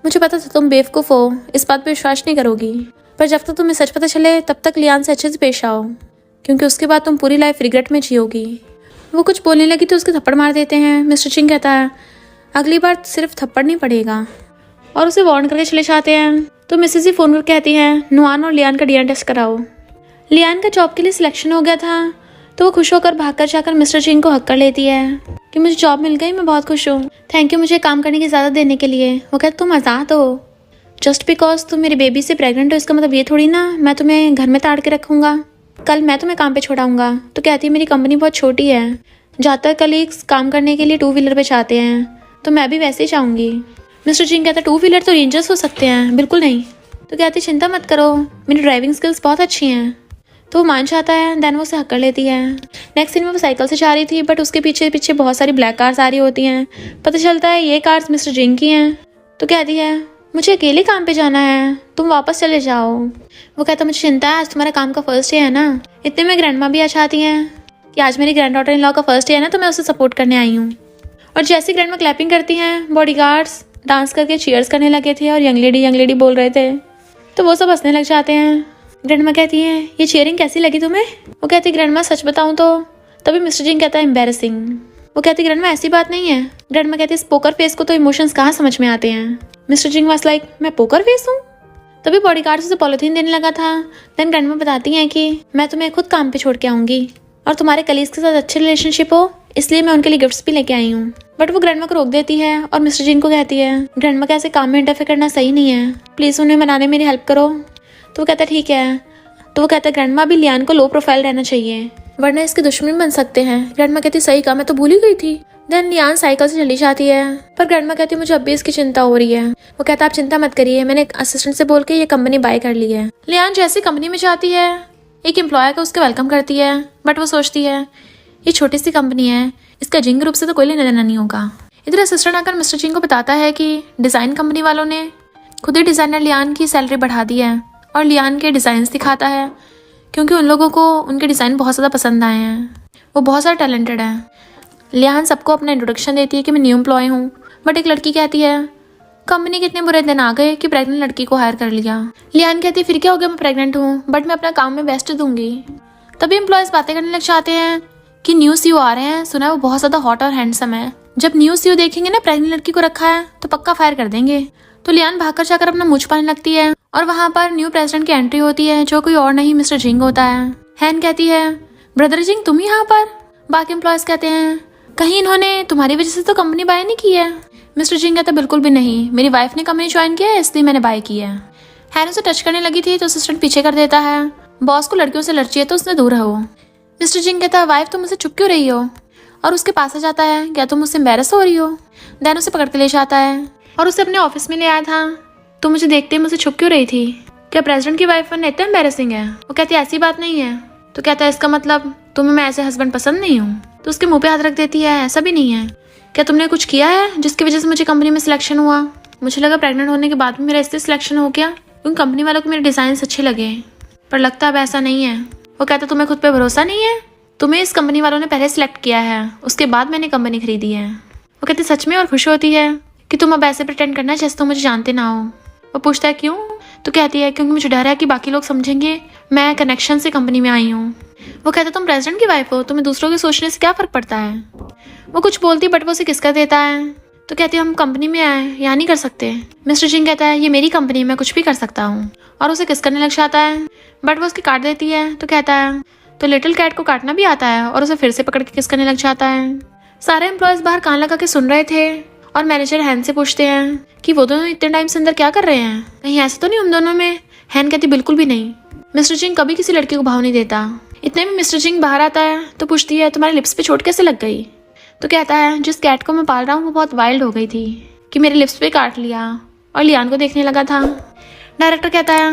मुझे पता था तुम बेवकूफ़ हो, इस बात पर विश्वास नहीं करोगी, पर जब तक तुम्हें सच पता चले तब तक लियान से अच्छे से पेश आओ, क्योंकि उसके बाद तुम पूरी लाइफ रिग्रेट में जियोगी। वो कुछ बोलने लगी तो उसके थप्पड़ मार देते हैं। मिस्टर चिंग कहता है अगली बार सिर्फ थप्पड़ नहीं पड़ेगा, और उसे वार्न करके चले जाते हैं। तो मिसेस जी फ़ोन करके कहती हैं नुआन और लियान का डीएनए टेस्ट कराओ। लियान का जॉब के लिए सिलेक्शन हो गया था तो वो खुश होकर भागकर जाकर मिस्टर चिंग को हक कर लेती है कि मुझे जॉब मिल गई, मैं बहुत खुश हूँ, थैंक यू मुझे काम करने की इजाज़त देने के लिए। वो कहता तुम आज़ाद हो, जस्ट बिकॉज तुम मेरी बेबी से प्रेग्नेंट हो इसका मतलब ये थोड़ी ना मैं तुम्हें घर में ताड़ के रखूँगा, कल मैं तुम्हें काम पे छोड़ाऊंगा। तो कहती है मेरी कंपनी बहुत छोटी है, ज़्यादातर कलीग्स काम करने के लिए 2 व्हीलर पे चाहते हैं, तो मैं भी वैसे ही चाहूँगी। मिस्टर जिंग कहता 2 व्हीलर तो रेंजर्स हो सकते हैं, बिल्कुल नहीं। तो कहती चिंता मत करो मेरी ड्राइविंग स्किल्स बहुत अच्छी हैं। तो वो मान जाता है। देन वो उसे हक कर लेती है। नेक्स्ट सीन में वो साइकिल से जा रही थी बट उसके पीछे पीछे बहुत सारी ब्लैक कार्स आ रही होती हैं। पता चलता है ये कार्स मिस्टर जिंग की हैं। तो कहती है मुझे अकेले काम पे जाना है, तुम वापस चले जाओ। वो कहता मुझे चिंता है आज तुम्हारा काम का फर्स्ट डे है ना। इतने में ग्रैंडमा भी आ जाती हैं कि आज मेरी ग्रैंड डॉटर इन लॉ का फर्स्ट डे है ना, तो मैं उसे सपोर्ट करने आई हूँ। और जैसे ग्रैंडमा क्लैपिंग करती हैं बॉडीगार्ड्स डांस करके चीयर्स करने लगे थे और यंग लेडी बोल रहे थे, तो वो सब हंसने लग जाते हैं। ग्रैंडमा कहती है ये चीयरिंग कैसी लगी तुम्हें? वो कहती ग्रैंडमा सच बताऊँ तो। तभी मिस्टर जिंग कहता है एम्बैरेसिंग। वो कहती ग्रैंडमा ऐसी बात नहीं है। ग्रैंडमा कहती है इस पोकर फेस को तो इमोशंस कहाँ समझ में आते हैं। मिस्टर जिंग वाज लाइक मैं पोकर फेस हूँ? तभी बॉडीगार्ड उसे पॉलिथीन देने लगा था। देन ग्रैंडमा बताती हैं कि मैं तुम्हें खुद काम पे छोड़ के आऊँगी और तुम्हारे कलीग्स के साथ अच्छे रिलेशनशिप हो, इसलिए मैं उनके लिए गिफ्ट्स भी लेके आई हूँ। बट वो ग्रैंडमा को रोक देती है और मिस्टर जिंग को कहती है ग्रैंडमा कैसे काम में इंटरफेयर करना सही नहीं है, प्लीज़ उन्हें मनाने में मेरी हेल्प करो। तो वो कहता है ठीक है। तो वो कहता है ग्रैंडमा भी लियान को लो प्रोफाइल रहना चाहिए वरना इसके दुश्मन बन सकते हैं। ग्रैंडमा कहती सही कहा, मैं तो भूल ही गई थी। देन लियान साइकिल से चली जाती है पर ग्रैंडमा कहती है मुझे अब भी इसकी चिंता हो रही है। वो कहता है आप चिंता मत करिए, मैंने असिस्टेंट से बोल के ये कंपनी बाय कर ली है। लियान जैसे कंपनी में जाती है एक एम्प्लॉय को उसके वेलकम करती है, बट वो सोचती है ये छोटी सी कंपनी है, इसका जिंग ग्रुप से तो कोई लेना देना नहीं होगा। इधर असिस्टेंट आकर मिस्टर जिंग को बताता है कि डिज़ाइन कंपनी वालों ने खुद ही डिज़ाइनर लियान की सैलरी बढ़ा दी है और लियान के डिज़ाइंस दिखाता है क्योंकि उन लोगों को उनके डिज़ाइन बहुत ज़्यादा पसंद आए हैं। वो बहुत ज़्यादा टैलेंटेड है। लियान सबको अपना इंट्रोडक्शन देती है कि मैं न्यू एम्प्लॉय हूँ, बट एक लड़की कहती है कंपनी के इतने बुरे दिन आ गए कि प्रेग्नेंट लड़की को हायर कर लिया। लियान कहती है फिर क्या हो गया, मैं प्रेग्नेंट हूँ बट मैं अपना काम में बेस्ट दूंगी। तभी एम्प्लॉयज़ बातें करने लग जाते हैं कि न्यू सीईओ आ रहे हैं, सुना है वो बहुत ज़्यादा हॉट और हैंडसम है, जब न्यू सीईओ देखेंगे ना प्रेग्नेंट लड़की को रखा है तो पक्का फायर कर देंगे। तो लियान भागकर जाकर अपना मुँह छुपाने लगती है और वहाँ पर न्यू प्रेसिडेंट की एंट्री होती है जो कोई और नहीं मिस्टर जिंग होता है। हैन कहती है ब्रदर जिंग तुम ही यहाँ पर? बाकी एम्प्लॉयज़ कहते हैं कहीं इन्होंने तुम्हारी वजह से तो कंपनी बाय नहीं की है। मिस्टर जिंग कहता बिल्कुल भी नहीं, मेरी वाइफ ने कंपनी ज्वाइन किया है इसलिए मैंने बाय की है। हैन उसे टच करने लगी थी तो असिस्टेंट पीछे कर देता है। बॉस को लड़कियों से लड़ची है तो उसने दूर रहो। मिस्टर जिंग कहता है, वाइफ तुम मुझसे चुप क्यों रही हो? और उसके पास आ जाता है, क्या तुम मुझसे एम्बैरस हो रही हो? दैन उसे पकड़ के ले जाता है और उसे अपने ऑफिस में ले आया था। तो मुझे देखते ही मुझसे छुप क्यों रही थी? क्या प्रेसिडेंट की वाइफ बनना इतना एम्बैरसिंग है? वो कहती है, ऐसी बात नहीं है। तो कहता है, इसका मतलब तुम्हें मैं ऐसे हस्बैंड पसंद नहीं हूँ? तो उसके मुंह पे हाथ रख देती है, ऐसा भी नहीं है। क्या तुमने कुछ किया है जिसकी वजह से मुझे कंपनी में सिलेक्शन हुआ? मुझे लगा प्रेग्नेंट होने के बाद भी मेरा इससे सिलेक्शन हो गया क्योंकि कंपनी वालों को मेरे डिजाइन अच्छे लगे, पर लगता अब ऐसा नहीं है। वो कहता, तुम्हें खुद पे भरोसा नहीं है? तुम्हें इस कंपनी वालों ने पहले सिलेक्ट किया है, उसके बाद मैंने कंपनी खरीदी है। वो कहती सच में, और खुश होती है कि तुम अब ऐसे प्रिटेंड करना जैसे तुम मुझे जानते ना हो। वो पूछता है क्यों? तो कहती है, क्योंकि मुझे डर है कि बाकी लोग समझेंगे मैं कनेक्शन से कंपनी में आई हूँ। वो कहता, तुम प्रेसिडेंट की वाइफ हो, तुम्हें दूसरों के सोचने से क्या फर्क पड़ता है? वो कुछ बोलती बट वो उसे किस कर देता है। तो कहती है, हम कंपनी में आए, यहाँ नहीं कर सकते। मिस्टर जिंग कहता है, ये मेरी कंपनी है, मैं कुछ भी कर सकता हूँ, और उसे किस करने लग जाता है बट वो उसके काट देती है। तो कहता है, तो लिटिल कैट को काटना भी आता है, और उसे फिर से पकड़ के किस करने लग जाता है। सारे एम्प्लॉयज बाहर कान लगा के सुन रहे थे और मैनेजर हैन से पूछते हैं कि वो दोनों इतने टाइम से अंदर क्या कर रहे हैं, कहीं ऐसा तो नहीं उन दोनों में? हैन कहती, बिल्कुल भी नहीं, मिस्टर जिंग कभी किसी लड़की को भाव नहीं देता। इतने में मिस्टर जिंग बाहर आता है तो पूछती है, तुम्हारे लिप्स पे चोट कैसे लग गई? तो कहता है, जिस कैट को मैं पाल रहा हूँ वो बहुत वाइल्ड हो गई थी कि मेरे लिप्स पे काट लिया और लियान को देखने लगा था। डायरेक्टर कहता है,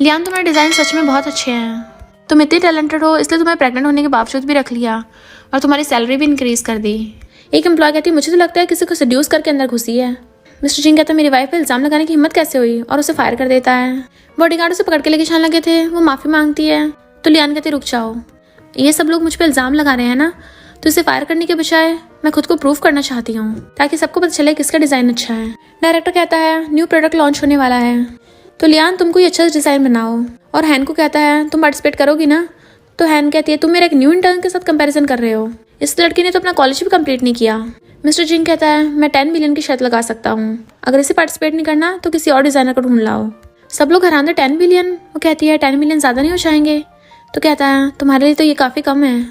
लियान तुम्हारे डिज़ाइन सच में बहुत अच्छे हैं, तुम इतनी टैलेंटेड हो इसलिए तुम्हें प्रेग्नेंट होने के बावजूद भी रख लिया और तुम्हारी सैलरी भी इंक्रीज कर दी। एक एम्प्लॉय कहती है, मुझे तो लगता है किसी को सड्यूस करके अंदर घुसी है। मिस्टर जिंग कहता है, मेरी वाइफ पर इल्जाम लगाने की हिम्मत कैसे हुई, और उसे फायर कर देता है। बॉडीगार्ड उसे पकड़ के लेके जाने लगे थे, वो माफ़ी मांगती है तो लियान कहती, रुक जाओ, ये सब लोग मुझ पर इल्ज़ाम लगा रहे हैं ना, तो इसे फायर करने के बजाय मैं खुद को प्रूव करना चाहती हूँ ताकि सबको पता चले किसका डिज़ाइन अच्छा है। डायरेक्टर कहता है, न्यू प्रोडक्ट लॉन्च होने वाला है तो लियान तुम कोई अच्छा डिज़ाइन बनाओ। और हैन को कहता है, तुम पार्टिसिपेट करोगी ना? तो हैन कहती है, तुम मेरे एक न्यू इंटर्न के साथ कंपैरिजन कर रहे हो, इस लड़की ने तो अपना कॉलेज भी कंप्लीट नहीं किया। मिस्टर जिंग कहता है, मैं 10 मिलियन की शर्त लगा सकता हूँ, अगर इसे पार्टिसिपेट नहीं करना तो किसी और डिज़ाइनर को ढूंढ लाओ। सब लोग हैरान थे, 10 मिलियन? वो कहती है, 10 मिलियन ज़्यादा नहीं हो जाएंगे? तो कहता है, तुम्हारे लिए तो ये काफ़ी कम है,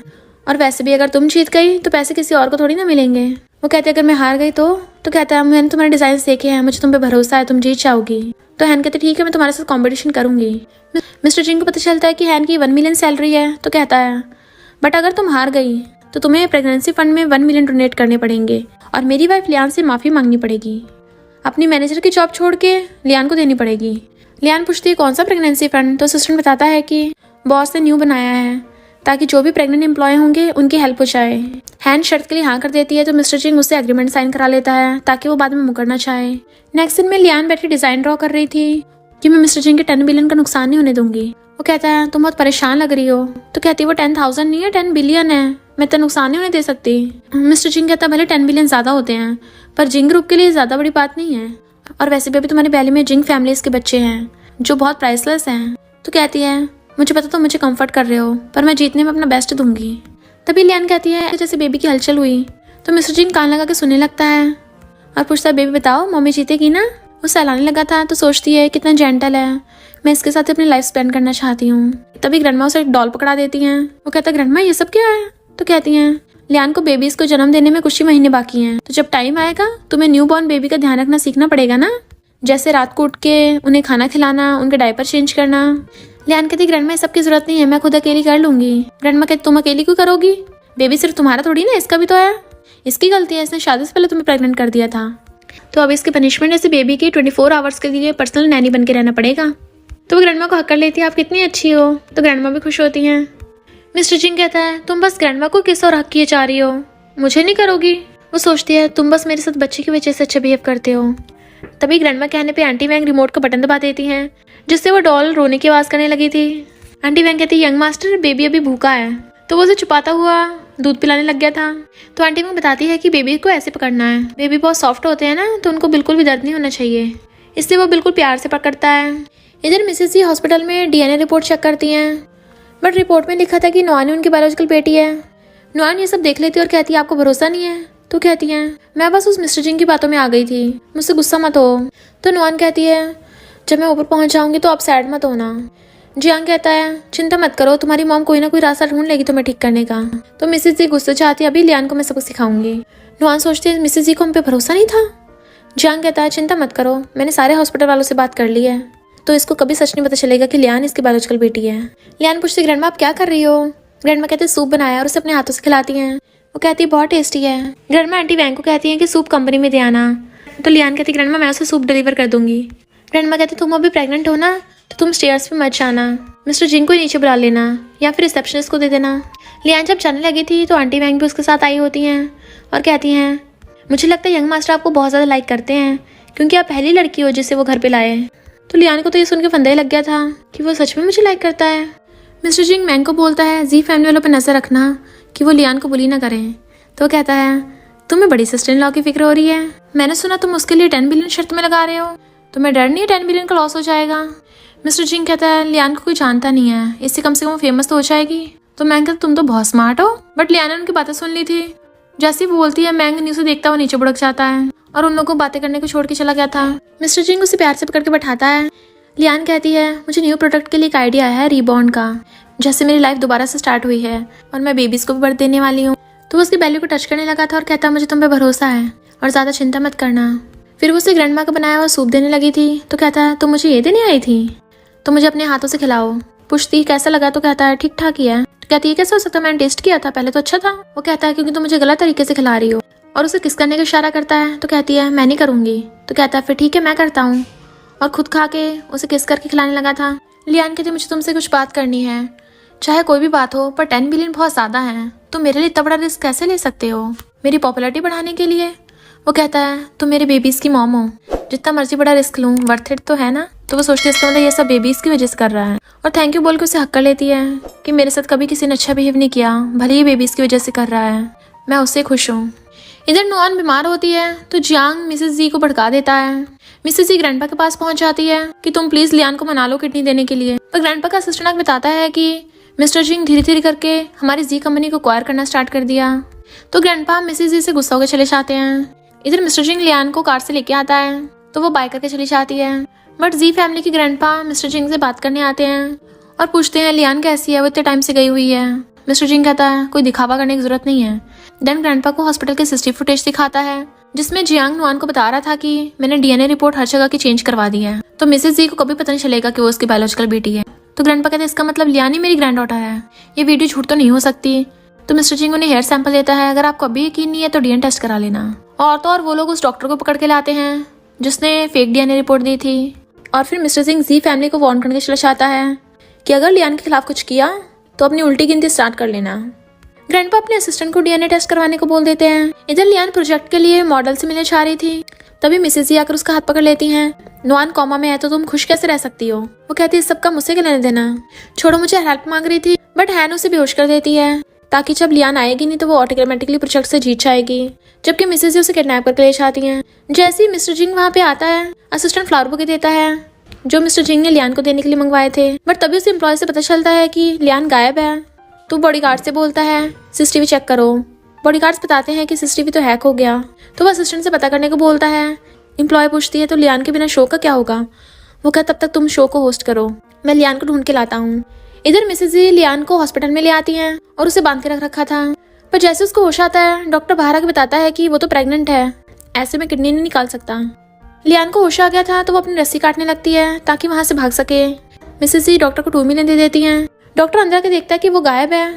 और वैसे भी अगर तुम जीत गई तो पैसे किसी और को थोड़ी ना मिलेंगे। वो कहते हैं, अगर मैं हार गई तो कहता है, मैंने तुम्हारे डिज़ाइन देखे हैं, मुझे तुम पे भरोसा है, तुम जीत जाओगी। तो हैन कहते, ठीक है, मैं तुम्हारे साथ कंपटीशन करूंगी। मिस्टर जिंग को पता चलता है कि हैन की 1 मिलियन सैलरी है, तो कहता है, बट अगर तुम हार गई तो तुम्हें प्रेगनेंसी फंड में 1 मिलियन डोनेट करने पड़ेंगे और मेरी वाइफ लियान से माफ़ी मांगनी पड़ेगी, अपनी मैनेजर की जॉब छोड़ के लियान को देनी पड़ेगी। लियान पूछती है, कौन सा प्रेगनेंसी फंड? तो असिस्टेंट बताता है कि बॉस ने न्यू बनाया है ताकि जो भी प्रेग्नेंट एम्प्लॉय होंगे उनकी हेल्प हो जाए। हैन शर्त के लिए हाँ कर देती है तो मिस्टर जिंग उससे एग्रीमेंट साइन करा लेता है ताकि वो बाद में मुकरना चाहे। नेक्स्ट दिन में लियान बैठी डिज़ाइन ड्रॉ कर रही थी कि मैं मिस्टर जिंग के 10 बिलियन का नुकसान नहीं होने दूंगी। वो कहता है, तुम बहुत परेशान लग रही हो। तो कहती है, वो 10,000 नहीं है, 10 बिलियन है, मैं तो नुकसान नहीं होने दे सकती। मिस्टर जिंग कहता है, भले 10 बिलियन ज़्यादा होते हैं पर जिंग ग्रुप के लिए ज़्यादा बड़ी बात नहीं है, और वैसे भी अभी तुम्हारी बैली में जिंग फैमिलीज के बच्चे हैं जो बहुत प्राइसलेस हैं। तो कहती है, मुझे पता तुम मुझे कंफर्ट कर रहे हो पर मैं जीतने में अपना बेस्ट दूंगी। तभी लियान कहती है, जैसे बेबी की हलचल हुई तो मिस्टर जिंग कान लगा के सुनने लगता है और पूछता है, बेबी बताओ मम्मी जीतेगी ना? वो सहलाने लगा था तो सोचती है, कितना जेंटल है, मैं इसके साथ अपनी लाइफ स्पेंड करना चाहती हूँ। तभी ग्रैंडमा उसे एक डॉल पकड़ा देती हैं। वो कहता है, ग्रैंडमा ये सब क्या है? तो कहती हैं, लियान को बेबीज को जन्म देने में कुछ ही महीने बाकी हैं, तो जब टाइम आएगा तुम्हें न्यू बॉर्न बेबी का ध्यान रखना सीखना पड़ेगा ना, जैसे रात को उठ के उन्हें खाना खिलाना, उनके डायपर चेंज करना। लियान कहती, ग्रैंडमा सब की जरूरत नहीं है, मैं खुद अकेली कर लूंगी। ग्रैंडमा कहती, तुम अकेली क्यों करोगी? बेबी सिर्फ तुम्हारा थोड़ी ना, इसका भी तो है, इसकी गलती है, इसने शादी से पहले तुम्हें प्रेग्नेंट कर दिया था, तो अब इसकी पनिशमेंट ऐसे बेबी की 24 आवर्स के लिए पर्सनल नैनी बन के रहना पड़ेगा। तो वो ग्रैंडमा को हक कर लेती है, आप कितनी अच्छी हो। तो ग्रैंडमा भी खुश होती हैं। मिस्टर जिंग कहता है, तुम बस ग्रैंडमा को किस और हक किए जा रही हो, मुझे नहीं करोगी। वो सोचती है, तुम बस मेरे साथ बच्चे की वजह से अच्छा बिहेव करते हो। तभी ग्रैंडमा कहने पे आंटी वैंग रिमोट का बटन दबा देती हैं जिससे वो डॉल रोने की आवाज़ करने लगी थी। आंटी वैंग कहती है, यंग मास्टर बेबी अभी भूखा है, तो वो उसे छुपाता हुआ दूध पिलाने लग गया था। तो आंटी वैंग बताती है कि बेबी को ऐसे पकड़ना है, बेबी बहुत सॉफ्ट होते हैं ना, तो उनको बिल्कुल भी दर्द नहीं होना चाहिए, इसलिए वो बिल्कुल प्यार से पकड़ता है। इधर मिसेस जी हॉस्पिटल में डीएनए रिपोर्ट चेक करती हैं बट रिपोर्ट में लिखा था कि नुआन उनकी बायोलॉजिकल बेटी है। नुआन ये सब देख लेती है और कहती है, आपको भरोसा नहीं है? तो कहती है, मैं बस उस मिस्टर जिंग की बातों में आ गई थी, मुझसे गुस्सा मत हो। तो नुआन कहती है, जब मैं ऊपर पहुंच जाऊंगी तो आप सैड मत होना। जियांग कहता है, चिंता मत करो, तुम्हारी मॉम कोई ना कोई रास्ता ढूंढ लेगी तुम्हें ठीक करने का। तो मिसेस जी गुस्से चाहती है, अभी लियान को मैं सबक सिखाऊंगी। नुआन सोचती है, मिसेस जी को हम पे भरोसा नहीं था। जियांग कहता है, चिंता मत करो, मैंने सारे हॉस्पिटल वालों से बात कर ली है, तो इसको कभी सच नहीं पता चलेगा कि लियान इसकी बायोलॉजिकल बेटी है। लियान पूछती ग्रैंडमा आप क्या कर रही हो? ग्रैंडमा कहते सूप बनाया और उसे अपने हाथों से खिलाती हैं। वो कहती है बहुत टेस्टी है। ग्रैंडमा आंटी वैंग को कहती है कि सूप कंपनी में दे आना। तो लियान कहती ग्रैंडमा मैं उसे सूप डिलीवर कर दूंगी। ग्रैंडमा कहती तुम अभी प्रेग्नेंट हो ना, तो तुम स्टेयर्स पे मत जाना, मिस्टर जिंग को नीचे बुला लेना या फिर रिसेप्शनिस्ट को दे देना। लियान जब जाने लगी थी तो आंटी वैंग भी उसके साथ आई होती हैं और कहती हैं मुझे लगता है यंग मास्टर आपको बहुत ज़्यादा लाइक करते हैं क्योंकि आप पहली लड़की हो जिसे वो घर पे लाए। तो लियान को तो ये सुन के फंदा ही लग गया था कि वो सच में मुझे लाइक करता है। मिस्टर जिंग मैंग को बोलता है जी फैमिली वालों पर नजर रखना कि वो लियान को बुली ना करें। तो कहता है तुम्हें बड़ी सिस्टर इन लॉ की फिक्र हो रही है, मैंने सुना तुम उसके लिए 10 बिलियन शर्त में लगा रहे हो, तुम्हें डर नहीं है 10 बिलियन का लॉस हो जाएगा। मिस्टर जिंग कहता है लियान को कोई जानता नहीं है, इससे कम से कम फेमस तो हो जाएगी। तो मैंग कहता तुम तो बहुत स्मार्ट हो। बट लियान ने उनकी बातें सुन ली थी। जैसे ही बोलती है मैंग न्यूज़ देखता हुआ नीचे बुड़क जाता है और उन लोगों को बातें करने को छोड़ के चला गया था। मिस्टर जिंग उसे प्यार से पकड़ के बैठाता है। लियान कहती है मुझे न्यू प्रोडक्ट के लिए एक आइडिया आया है रीबॉर्न का, जैसे मेरी लाइफ दोबारा से स्टार्ट हुई है और मैं बेबीज को भी बर्थ देने वाली हूँ। तो वो उसकी बैली को टच करने लगा था और कहता मुझे तुम पे भरोसा है और ज़्यादा चिंता मत करना। फिर वो उसे ग्रैंडमा का बनाया हुआ सूप देने लगी थी। तो कहता है तुम मुझे ये देने आई थी, तो मुझे अपने हाथों से खिलाओ। पूछती कैसा लगा? तो कहता है ठीक ठाक ही है। तो कहती है कैसे हो सकता, मैंने टेस्ट किया था, पहले तो अच्छा था। वो कहता है क्योंकि तुम मुझे गलत तरीके से खिला रही हो और उसे किस करने का इशारा करता है। तो कहती है मैं नहीं करूंगी। तो कहता है फिर ठीक है मैं करता हूँ, और खुद खा के उसे किस करके खिलाने लगा था। लियान कहती मुझे तुमसे कुछ बात करनी है, चाहे कोई भी बात हो, पर 10 बिलियन बहुत ज़्यादा है, तुम मेरे लिए इतना बड़ा रिस्क कैसे ले सकते हो मेरी पॉपुलैरिटी बढ़ाने के लिए? वो कहता है तुम मेरे बेबीज़ की मॉम हो, जितना मर्जी बड़ा रिस्क लूँ वर्थ इट तो है ना। तो वो सोचती है इसका मतलब ये सब बेबीज़ की वजह से कर रहा है और थैंक यू बोल के उसे हक कर लेती है कि मेरे साथ कभी किसी ने अच्छा बिहेव नहीं किया, भले ही बेबीज़ की वजह से कर रहा है, मैं उससे खुश हूँ। इधर नुआन बीमार होती है तो जियांग मिसेस जी को भड़का देता है। मिसेस जी ग्रैंडपा के पास पहुंच जाती है कि तुम प्लीज लियान को मना लो किडनी देने के लिए। पर ग्रैंडपा का असिस्टेंट बताता है कि मिस्टर जिंग धीरे धीरे करके हमारी जी कंपनी को एक्वायर करना स्टार्ट कर दिया। तो ग्रैंडपा मिसेस जी से गुस्सा होकर चले जाते हैं। इधर मिस्टर जिंग लियान को कार से लेके आता है तो वो बाय करके चली जाती है। बट जी फैमिली की ग्रैंडपा मिस्टर जिंग से बात करने आते हैं और पूछते हैं लियान कैसी है, वो इतने टाइम से गई हुई है। मिस्टर जिंग कहता है कोई दिखावा करने की जरूरत नहीं है। देन ग्रैंडपा को हॉस्पिटल के सीसीटीवी फुटेज दिखाता है जिसमें जियांग नुआन को बता रहा था कि मैंने डीएनए रिपोर्ट हर जगह की चेंज करवा दी है, तो मिसेस जी को कभी पता नहीं चलेगा कि वो उसकी बायोलॉजिकल बेटी है। तो ग्रैंडपा कहते हैं इसका मतलब लियान ही मेरी ग्रैंड डॉटर है, ये वीडियो झूठ तो नहीं हो सकती। तो मिस्टर जिंग उन्हें हेयर सैंपल देता है, अगर आपको अभी यकीन नहीं है तो डीएनए टेस्ट करा लेना। और तो और वो लोग उस डॉक्टर को पकड़ के लाते हैं जिसने फेक डीएनए रिपोर्ट दी थी। और फिर मिस्टर जिंग जी फैमिली को वार्न करने के चला जाता है कि अगर लियान के खिलाफ कुछ किया तो अपनी उल्टी गिनती स्टार्ट कर लेना। ग्रैंडपा अपने असिस्टेंट को डीएनए टेस्ट करवाने को बोल देते हैं। इधर लियान प्रोजेक्ट के लिए मॉडल से मिलने जा रही थी, तभी मिसेस जी आकर उसका हाथ पकड़ लेती हैं। नुआन कोमा में है तो तुम खुश कैसे रह सकती हो? वो कहती है इस सबका मुझसे क्या लेने देना, छोड़ो, मुझे हेल्प मांग रही थी। बट हैन उसे बेहोश कर देती है ताकि जब लियान आएगी नहीं तो वो ऑटोमेटिकली प्रोजेक्ट से जीत जाएगी, जबकि मिसेस जी उसे किडनैप करके ले जाती हैं। जैसे ही मिस्टर जिंग वहाँ पे आता है, असिस्टेंट फ्लावर बुके देता है जो मिस्टर जिंग ने लियान को देने के लिए मंगवाए थे। बट तभी उस एम्प्लॉय से पता चलता है कि लियान गायब है। तो बॉडीगार्ड से बोलता है सीसीटीवी चेक करो। बॉडीगार्ड्स बताते हैं कि सीसीटीवी तो हैक हो गया। तो वो असिस्टेंट से पता करने को बोलता है। एम्प्लॉय पूछती है तो लियान के बिना शो का क्या होगा? वो कहता तब तक तुम शो को होस्ट करो, मैं लियान को ढूंढ के लाता हूँ। इधर मिसेस जी लियान को हॉस्पिटल में ले आती हैं और उसे बांध के रख रखा था। पर जैसे उसको होश आता है, डॉक्टर बाहर आके बताता है कि वो तो प्रेग्नेंट है, ऐसे में किडनी नहीं निकाल सकता। लियान को होश आ गया था तो वो अपनी रस्सी काटने लगती है ताकि वहां से भाग सके। मिसेस जी डॉक्टर को 2 मिलियन दे देती हैं। डॉक्टर अंदर आके देखता है कि वो गायब है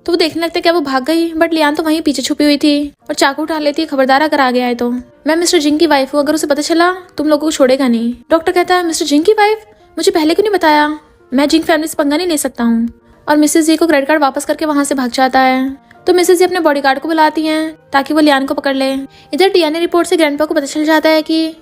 तो वो देखने लगता है क्या वो भाग गई, बट लियान तो वहीं पीछे छुपी हुई थी और चाकू उठा लेती है, खबरदार अगर आ गया है तो मैं मिस्टर जिंग की वाइफ हूँ, अगर उसे पता चला तुम लोगों को छोड़ेगा नहीं। डॉक्टर कहता है मिस्टर जिंग की वाइफ, मुझे पहले क्यों नहीं बताया, मैं जिंग फैमिली से पंगा नहीं ले सकता हूँ। और मिसेस जी को क्रेडिट कार्ड वापस करके वहां से भाग जाता है। तो मिसेस जी अपने बॉडीगार्ड को बुलाती हैं ताकि वो लियान को पकड़ ले। इधर डीएनए रिपोर्ट से ग्रैंडपा को पता चल जाता है कि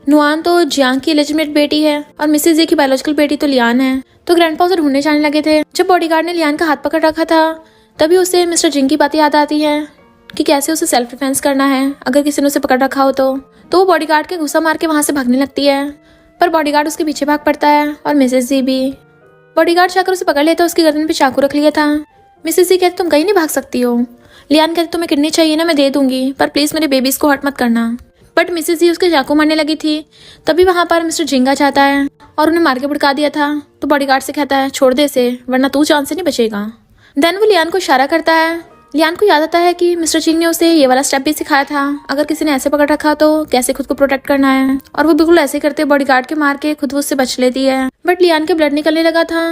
नुआन तो जियांग की इलेजिटिमेट बेटी है और मिसेस जी की बायोलॉजिकल बेटी तो लियान है। तो ग्रैंडपा उसे ढूंढने जाने लगे थे। जब बॉडीगार्ड ने लियान का हाथ पकड़ रखा था तभी उसे मिस्टर जिंग की बातें याद आती है कि कैसे उसे सेल्फ डिफेंस करना है अगर किसी ने उसे पकड़ रखा हो तो वो बॉडीगार्ड के घुसा मार के वहां से भागने लगती है। पर बॉडीगार्ड उसके पीछे भाग पड़ता है और मिसेस जी भी। बॉडीगार्ड जाकर उसे पकड़ लेता है, उसकी गर्दन पे चाकू रख लिया था। मिसेस जी कहते तुम कहीं नहीं भाग सकती हो। लियान कहते तुम्हें किडनी चाहिए ना, मैं दे दूंगी, पर प्लीज मेरे बेबीज को हर्ट मत करना। बट मिसेस जी उसके चाकू मारने लगी थी तभी वहां पर मिस्टर जिंग आ जाता है और उन्हें मार के भड़का दिया था। तो बॉडीगार्ड से कहता है छोड़ दे इसे वरना तू जान से नहीं बचेगा। देन वो लियान को इशारा करता है। लियान को याद आता है कि मिस्टर चिंग ने उसे ये वाला स्टेप भी सिखाया था, अगर किसी ने ऐसे पकड़ रखा तो कैसे खुद को प्रोटेक्ट करना है, और वो बिल्कुल ऐसे करते बॉडीगार्ड के मार के खुद वो उससे बच लेती है। बट लियान के ब्लड निकलने लगा था।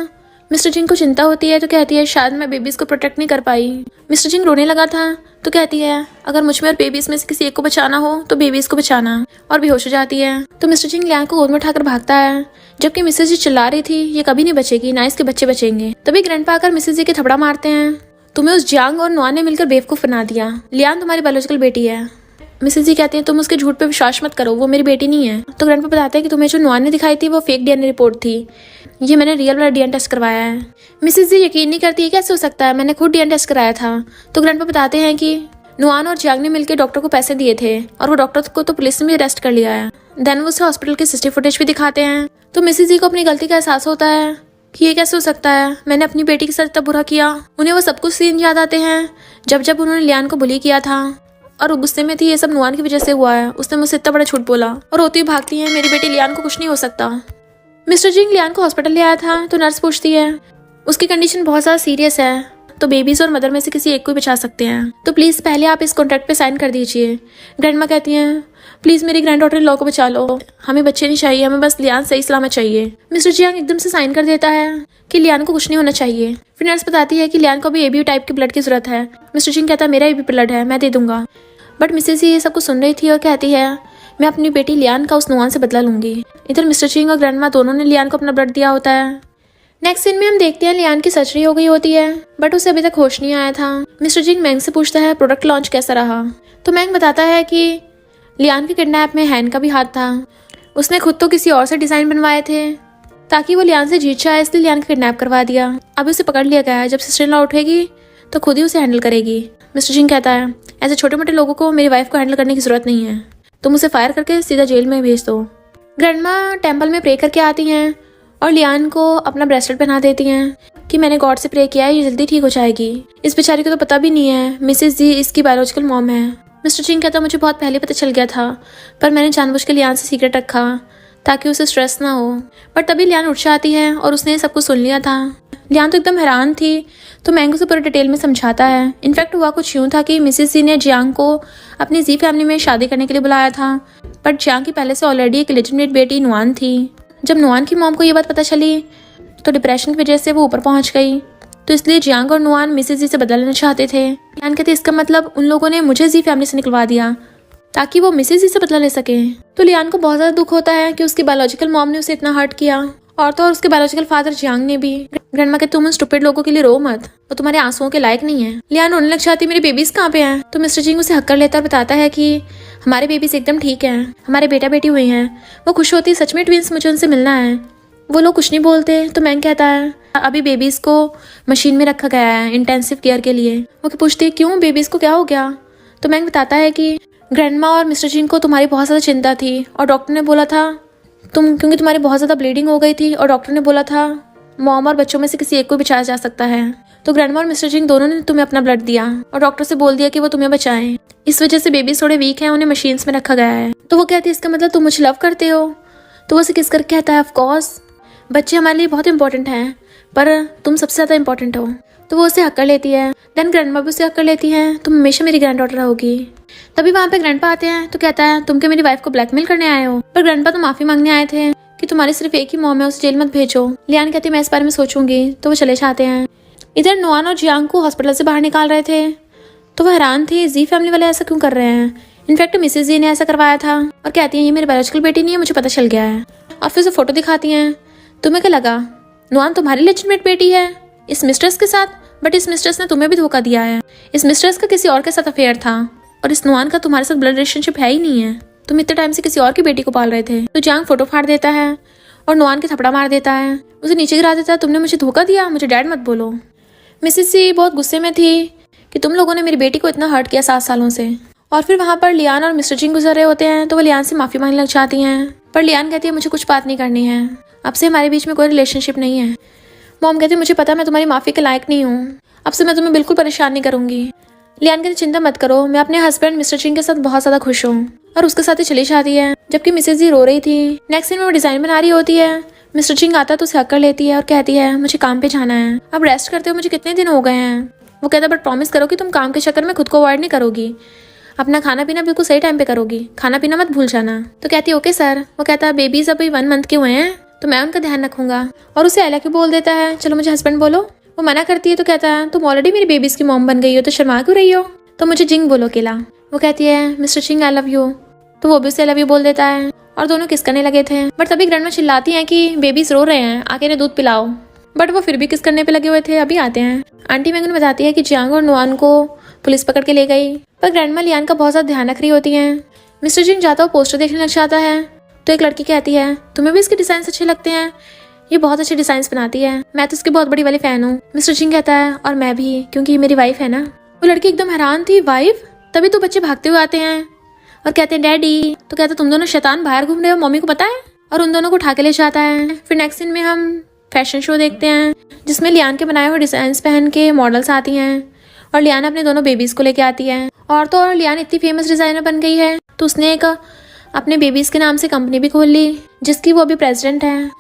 मिस्टर चिंग को चिंता होती है तो कहती है शायद मैं बेबीज को प्रोटेक्ट नहीं कर पाई। मिस्टर चिंग रोने लगा था तो कहती है अगर मुझ में और बेबीज में से किसी एक को बचाना हो तो बेबीज को बचाना, और बेहोश हो जाती है। तो मिस्टर चिंग लियान को गोद में उठाकर भागता है, जबकि मिसेस जी चिल्ला रही थी ये कभी नहीं बचेगी, ना इसके बच्चे बचेंगे। तभी ग्रैंडपा आकर मिसेस जी के थपड़ा मारते हैं, तुम्हें उस जियांग और नुआन ने मिलकर बेवकूफ बना दिया, लियान तुम्हारी बायोलॉजिकल बेटी है। मिसेस जी कहती हैं तुम उसके झूठ पे विश्वास मत करो, वो मेरी बेटी नहीं है। तो ग्रैंडपा बताते हैं कि तुम्हें जो नुआन ने दिखाई थी वो फेक डीएनए रिपोर्ट थी, ये मैंने रियल वाला डीएनए टेस्ट करवाया है। मिसेस जी यकीन नहीं करती, कैसे हो सकता है, मैंने खुद डीएनए टेस्ट कराया था। तो ग्रैंडपा बताते हैं कि नुआन और जियांग ने मिलकर डॉक्टर को पैसे दिए थे, और वो डॉक्टर को तो पुलिस ने भी अरेस्ट कर लिया है। देन वो उसे हॉस्पिटल की सीसीटीवी फुटेज भी दिखाते हैं। तो मिसेस जी को अपनी गलती का एहसास होता है कि ये कैसे हो सकता है, मैंने अपनी बेटी के साथ इतना बुरा किया। उन्हें वो सब कुछ सीन याद आते हैं जब जब उन्होंने लियान को बुली किया था, और वो गुस्से में थी ये सब नुआन की वजह से हुआ है, उसने मुझसे इतना बड़ा झूठ बोला, और रोती हुई भागती है मेरी बेटी लियान को कुछ नहीं हो सकता। मिस्टर जिंग लियान को हॉस्पिटल ले आया था तो नर्स पूछती है उसकी कंडीशन बहुत ज़्यादा सीरियस है, तो बेबीज और मदर में से किसी एक को ही बचा सकते हैं, तो प्लीज़ पहले आप इस कॉन्ट्रैक्ट पे साइन कर दीजिए। ग्रैंडमा कहती हैं प्लीज़ मेरी ग्रैंड डॉटर लॉ को बचा लो, हमें बच्चे नहीं चाहिए, हमें बस लियान सही सलामत चाहिए। मिस्टर जियांग एकदम से साइन कर देता है कि लियान को कुछ नहीं होना चाहिए। फिर नर्स बताती है कि लियान को भी एबी टाइप के ब्लड की जरूरत है। मिस्टर जिंग कहता है मेरा एबी ब्लड है, मैं दे दूंगा। बट मिसेस ये सब कुछ सुन रही थी और कहती है मैं अपनी बेटी लियान का उस नुआन से बदला लूंगी। इधर मिस्टर चिंग और ग्रैंडमा दोनों ने लियान को अपना ब्लड दिया होता है। नेक्स्ट सीन में हम देखते हैं लियान की सर्जरी हो गई होती है, बट उसे अभी तक होश नहीं आया था। मिस्टर जिंग मैंग से पूछता है प्रोडक्ट लॉन्च कैसा रहा, तो मैंग बताता है कि लियान के किडनैप में हैन का भी हाथ था, उसने खुद तो किसी और से डिजाइन बनवाए थे ताकि वो लियान से जीत जाए, इसलिए लियान का किडनैप करवा दिया। अभी उसे पकड़ लिया गया है, जब सिस्टर इन लॉ उठेगी तो खुद ही उसे हैंडल करेगी। मिस्टर जिंग कहता है ऐसे छोटे मोटे लोगों को मेरी वाइफ को हैंडल करने की जरूरत नहीं है, तुम उसे फायर करके सीधा जेल में भेज दो। ग्रैंडमा टेंपल में प्रे करके आती हैं और लियान को अपना ब्रेसलेट पहना देती हैं कि मैंने गॉड से प्रे किया है, ये जल्दी ठीक हो जाएगी। इस बेचारी को तो पता भी नहीं है मिसेस जी इसकी बायोलॉजिकल मॉम है। मिस्टर चिंग कहता मुझे बहुत पहले पता चल गया था, पर मैंने जानबूझ के लियान से सीक्रेट रखा ताकि उसे स्ट्रेस ना हो। पर तभी लियान उठ जाती है और उसने सब कुछ सुन लिया था। लियान तो एकदम हैरान थी, तो मैंग उसे पूरे डिटेल में समझाता है। इनफैक्ट हुआ कुछ यूँ था कि मिसेस जी ने जियांग को अपनी जी फैमिली में शादी करने के लिए बुलाया था, बट जियांग की पहले से ऑलरेडी एक लेजिटिमेट बेटी नुआन थी। जब नुआन की मॉम को ये बात पता चली तो डिप्रेशन की वजह से वो ऊपर पहुंच गई, तो इसलिए जियांग और नुआन मिसेस जी से बदला लेना चाहते थे। लियान कहते इसका मतलब उन लोगों ने मुझे जी फैमिली से निकलवा दिया ताकि वो मिसेस जी से बदला ले सके। तो लियान को बहुत ज़्यादा दुख होता है कि उसकी बायोलॉजिकल मॉम ने उसे इतना हर्ट किया, और तो और उसके बायोलॉजिकल फादर जियांग ने भी। ग्रैंडमा कहते तुम उन स्टूपिड लोगों के लिए रो मत, वो तुम्हारे आंसुओं के लायक नहीं है। लियान रोने लग जाती मेरे बेबीज कहाँ पे हैं। तो मिस्टर जिंग उसे हक कर लेता और बताता है कि हमारे बेबीज एकदम ठीक हैं, हमारे बेटा बेटी हुए हैं। वो खुश होती सच में ट्विंस, मुझे उनसे मिलना है। वो लोग कुछ नहीं बोलते। तो मैंग कहता है अभी बेबीज को मशीन में रखा गया है इंटेंसिव केयर के लिए। वो पूछती है क्यों, बेबीज को क्या हो गया। तो मैंग बताता है कि ग्रैंडमा और मिस्टर जिंग को तुम्हारी बहुत ज़्यादा चिंता थी, और डॉक्टर ने बोला था क्योंकि तुम्हारी बहुत ज़्यादा ब्लीडिंग हो गई थी, और डॉक्टर ने बोला था मॉम और बच्चों में से किसी एक को बचाया जा सकता है। तो ग्रैंडमा और मिस्टर जिंग दोनों ने तुम्हें अपना ब्लड दिया और डॉक्टर से बोल दिया कि वो तुम्हें बचाएं। इस वजह से बेबीज थोड़े वीक हैं, उन्हें मशीन्स में रखा गया है। तो वो कहती है इसका मतलब तुम मुझे लव करते हो। तो वो उसे किस करके कहता है ऑफ कोर्स, बच्चे हमारे लिए बहुत इंपॉर्टेंट हैं, पर तुम सबसे ज़्यादा इंपॉर्टेंट हो। तो वो उसे हक कर लेती है। देन ग्रैंडमा भी उसे हक कर लेती है, तुम हमेशा मेरी ग्रैंड डॉटर रहोगी। तभी वहाँ पे ग्रैंडपा आते हैं तो कहता है तुम क्या मेरी वाइफ को ब्लैकमेल करने आए हो। पर ग्रैंडपा तो माफी मांगने आए थे कि तुम्हारी सिर्फ एक ही मॉम है, उसे जेल मत भेजो। लियान कहती मैं इस बारे में सोचूंगी। तो वो चले जाते हैं। इधर नुआन और जियांग को हॉस्पिटल से बाहर निकाल रहे थे, तो वो हैरान थी जी फैमिली वाले ऐसा क्यों कर रहे हैं। इनफैक्ट मिसेज जी ने ऐसा करवाया था, और कहती है ये मेरी बायोलॉजिकल बेटी नहीं है, मुझे पता चल गया है। और फिर उसे फोटो दिखाती हैं। तुम्हें क्या लगा नुआन तुम्हारी लेजिटिमेट बेटी है इस मिस्ट्रेस के साथ, बट इस मिस्ट्रेस ने तुम्हें भी धोखा दिया है। इस मिस्ट्रेस का किसी और के साथ अफेयर था, और इस नुआन का तुम्हारे साथ ब्लड रिलेशनशिप है ही नहीं है। तुम इतने टाइम से किसी और की बेटी को पाल रहे थे। तो जियांग फोटो फाड़ देता है और नुआन के थपड़ा मार देता है, उसे नीचे गिरा देता है। तुमने मुझे धोखा दिया, मुझे डैड मत बोलो। मिसेस सी बहुत गुस्से में थी कि तुम लोगों ने मेरी बेटी को इतना हर्ट किया 7 सालों से। और फिर वहाँ पर लियान और मिस्टर जिंग गुजर रहे होते हैं, तो वो लियान से माफी मांगने लग जाती हैं। पर लियान कहती है मुझे कुछ बात नहीं करनी है, अब से हमारे बीच में कोई रिलेशनशिप नहीं है। मॉम कहती है मुझे पता मैं तुम्हारी माफी के लायक नहीं हूँ, अब से मैं तुम्हें बिल्कुल परेशान नहीं करूंगी। लियान कहती चिंता मत करो, मैं अपने हस्बैंड मिस्टर चिंग के साथ बहुत ज्यादा खुश हूँ, और उसके साथ ही चली जाती है। जबकि मिसेज जी रो रही थी। नेक्स्ट सीन में वो डिजाइन बना रही होती है। मिस्टर चिंग आता है तो उसे हक कर लेती है और कहती है मुझे काम पे जाना है, अब रेस्ट करते हो, मुझे कितने दिन हो गए हैं। वो कहता बट प्रॉमिस करो कि तुम काम के चक्कर में खुद को अवॉइड नहीं करोगी, अपना खाना पीना बिल्कुल सही टाइम पे करोगी, खाना पीना मत भूल जाना। तो कहती है ओके सर। वो कहता है बेबीज अभी 1 मंथ के हुए हैं तो मैं उनका ध्यान रखूंगा, और उसे अलग बोल देता है चलो मुझे हस्बैंड बोलो। वो मना करती है तो कहता है तुम ऑलरेडी मेरी बेबीज की मॉम बन गई हो तो शर्मा क्यों रही हो, तो मुझे जिंग बोलो अकेला। वो कहती है mister Singh I love you, तो वो भी उसे आई लव यू बोल देता है और दोनों किस करने लगे थे। बट तभी ग्रैंडमा चिल्लाती हैं कि बेबीज रो रहे हैं, आके इन्हें दूध पिलाओ। बट वो फिर भी किस करने पे लगे हुए थे। अभी आते हैं आंटी मैंगन बताती है कि जियांग और नुआन को पुलिस पकड़ के ले गई, पर ग्रैंडमा लियान का बहुत ज्यादा ध्यान रख रही होती है। मिस्टर जिंग जाता हुआ पोस्टर देखने लग जाता है तो एक लड़की कहती है तुम्हें भी इसके डिजाइन अच्छे लगते हैं, ये बहुत अच्छे डिजाइन बनाती है, मैं तो इसकी बहुत बड़ी वाली फैन हूँ। मिस्टर जिंग कहता है और मैं भी, क्योंकि ये मेरी वाइफ है ना। वो लड़की एकदम हैरान थी, वाइफ? तभी तो बच्चे भागते हुए आते हैं और कहते हैं डैडी। तो कहते तुम दोनों शैतान बाहर घूम रहे हो, मम्मी को पता है, और उन दोनों को उठा के ले जाता है। फिर नेक्स्ट सीन में हम फैशन शो देखते हैं जिसमें लियान के बनाए हुए डिजाइन पहन के मॉडल्स आती हैं और लियान अपने दोनों बेबीज को लेके आती है। और तो और लियान इतनी फेमस डिजाइनर बन गई है तो उसने एक अपने बेबीज के नाम से कंपनी भी खोल ली जिसकी वो अभी प्रेसिडेंट है।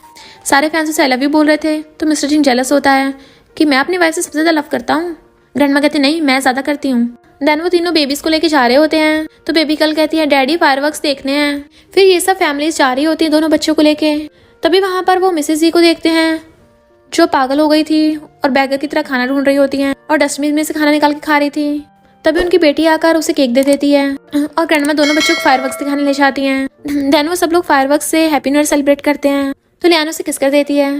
सारे फैंस उसे आई लव यू बोल रहे थे तो मिस्टर जिंग जेलस होता है कि मैं अपनी वाइफ से सबसे ज्यादा लव करता हूँ। ग्रैंडमा कहती नहीं मैं ज्यादा करती हूँ। देन वो तीनों बेबीज को लेके जा रहे होते हैं तो बेबी कल कहती है डैडी फायरवर्क्स देखने हैं। फिर ये सब फैमिलीज जा रही होती है दोनों बच्चों को लेके। तभी वहां पर वो मिसेस जी को देखते हैं जो पागल हो गई थी और बैगर की तरह खाना ढूंढ रही होती हैं और डस्टबिन में से खाना निकाल के खा रही थी। तभी उनकी बेटी आकर उसे केक दे देती है और ग्रैंडमा दोनों बच्चों को फायरवर्क्स दिखाने ले जाती हैं। देन वो सब लोग फायरवर्क्स से हैप्पी न्यू ईयर सेलिब्रेट करते हैं तो लियान उसे किस कर देती है।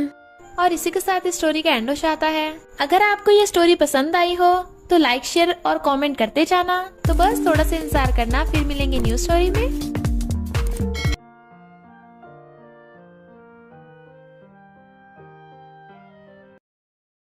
और इसी के साथ इस स्टोरी का एंड हो जाता है। अगर आपको ये स्टोरी पसंद आई हो तो लाइक शेयर और कमेंट करते जाना। तो बस थोड़ा सा इंतजार करना, फिर मिलेंगे न्यू स्टोरी में।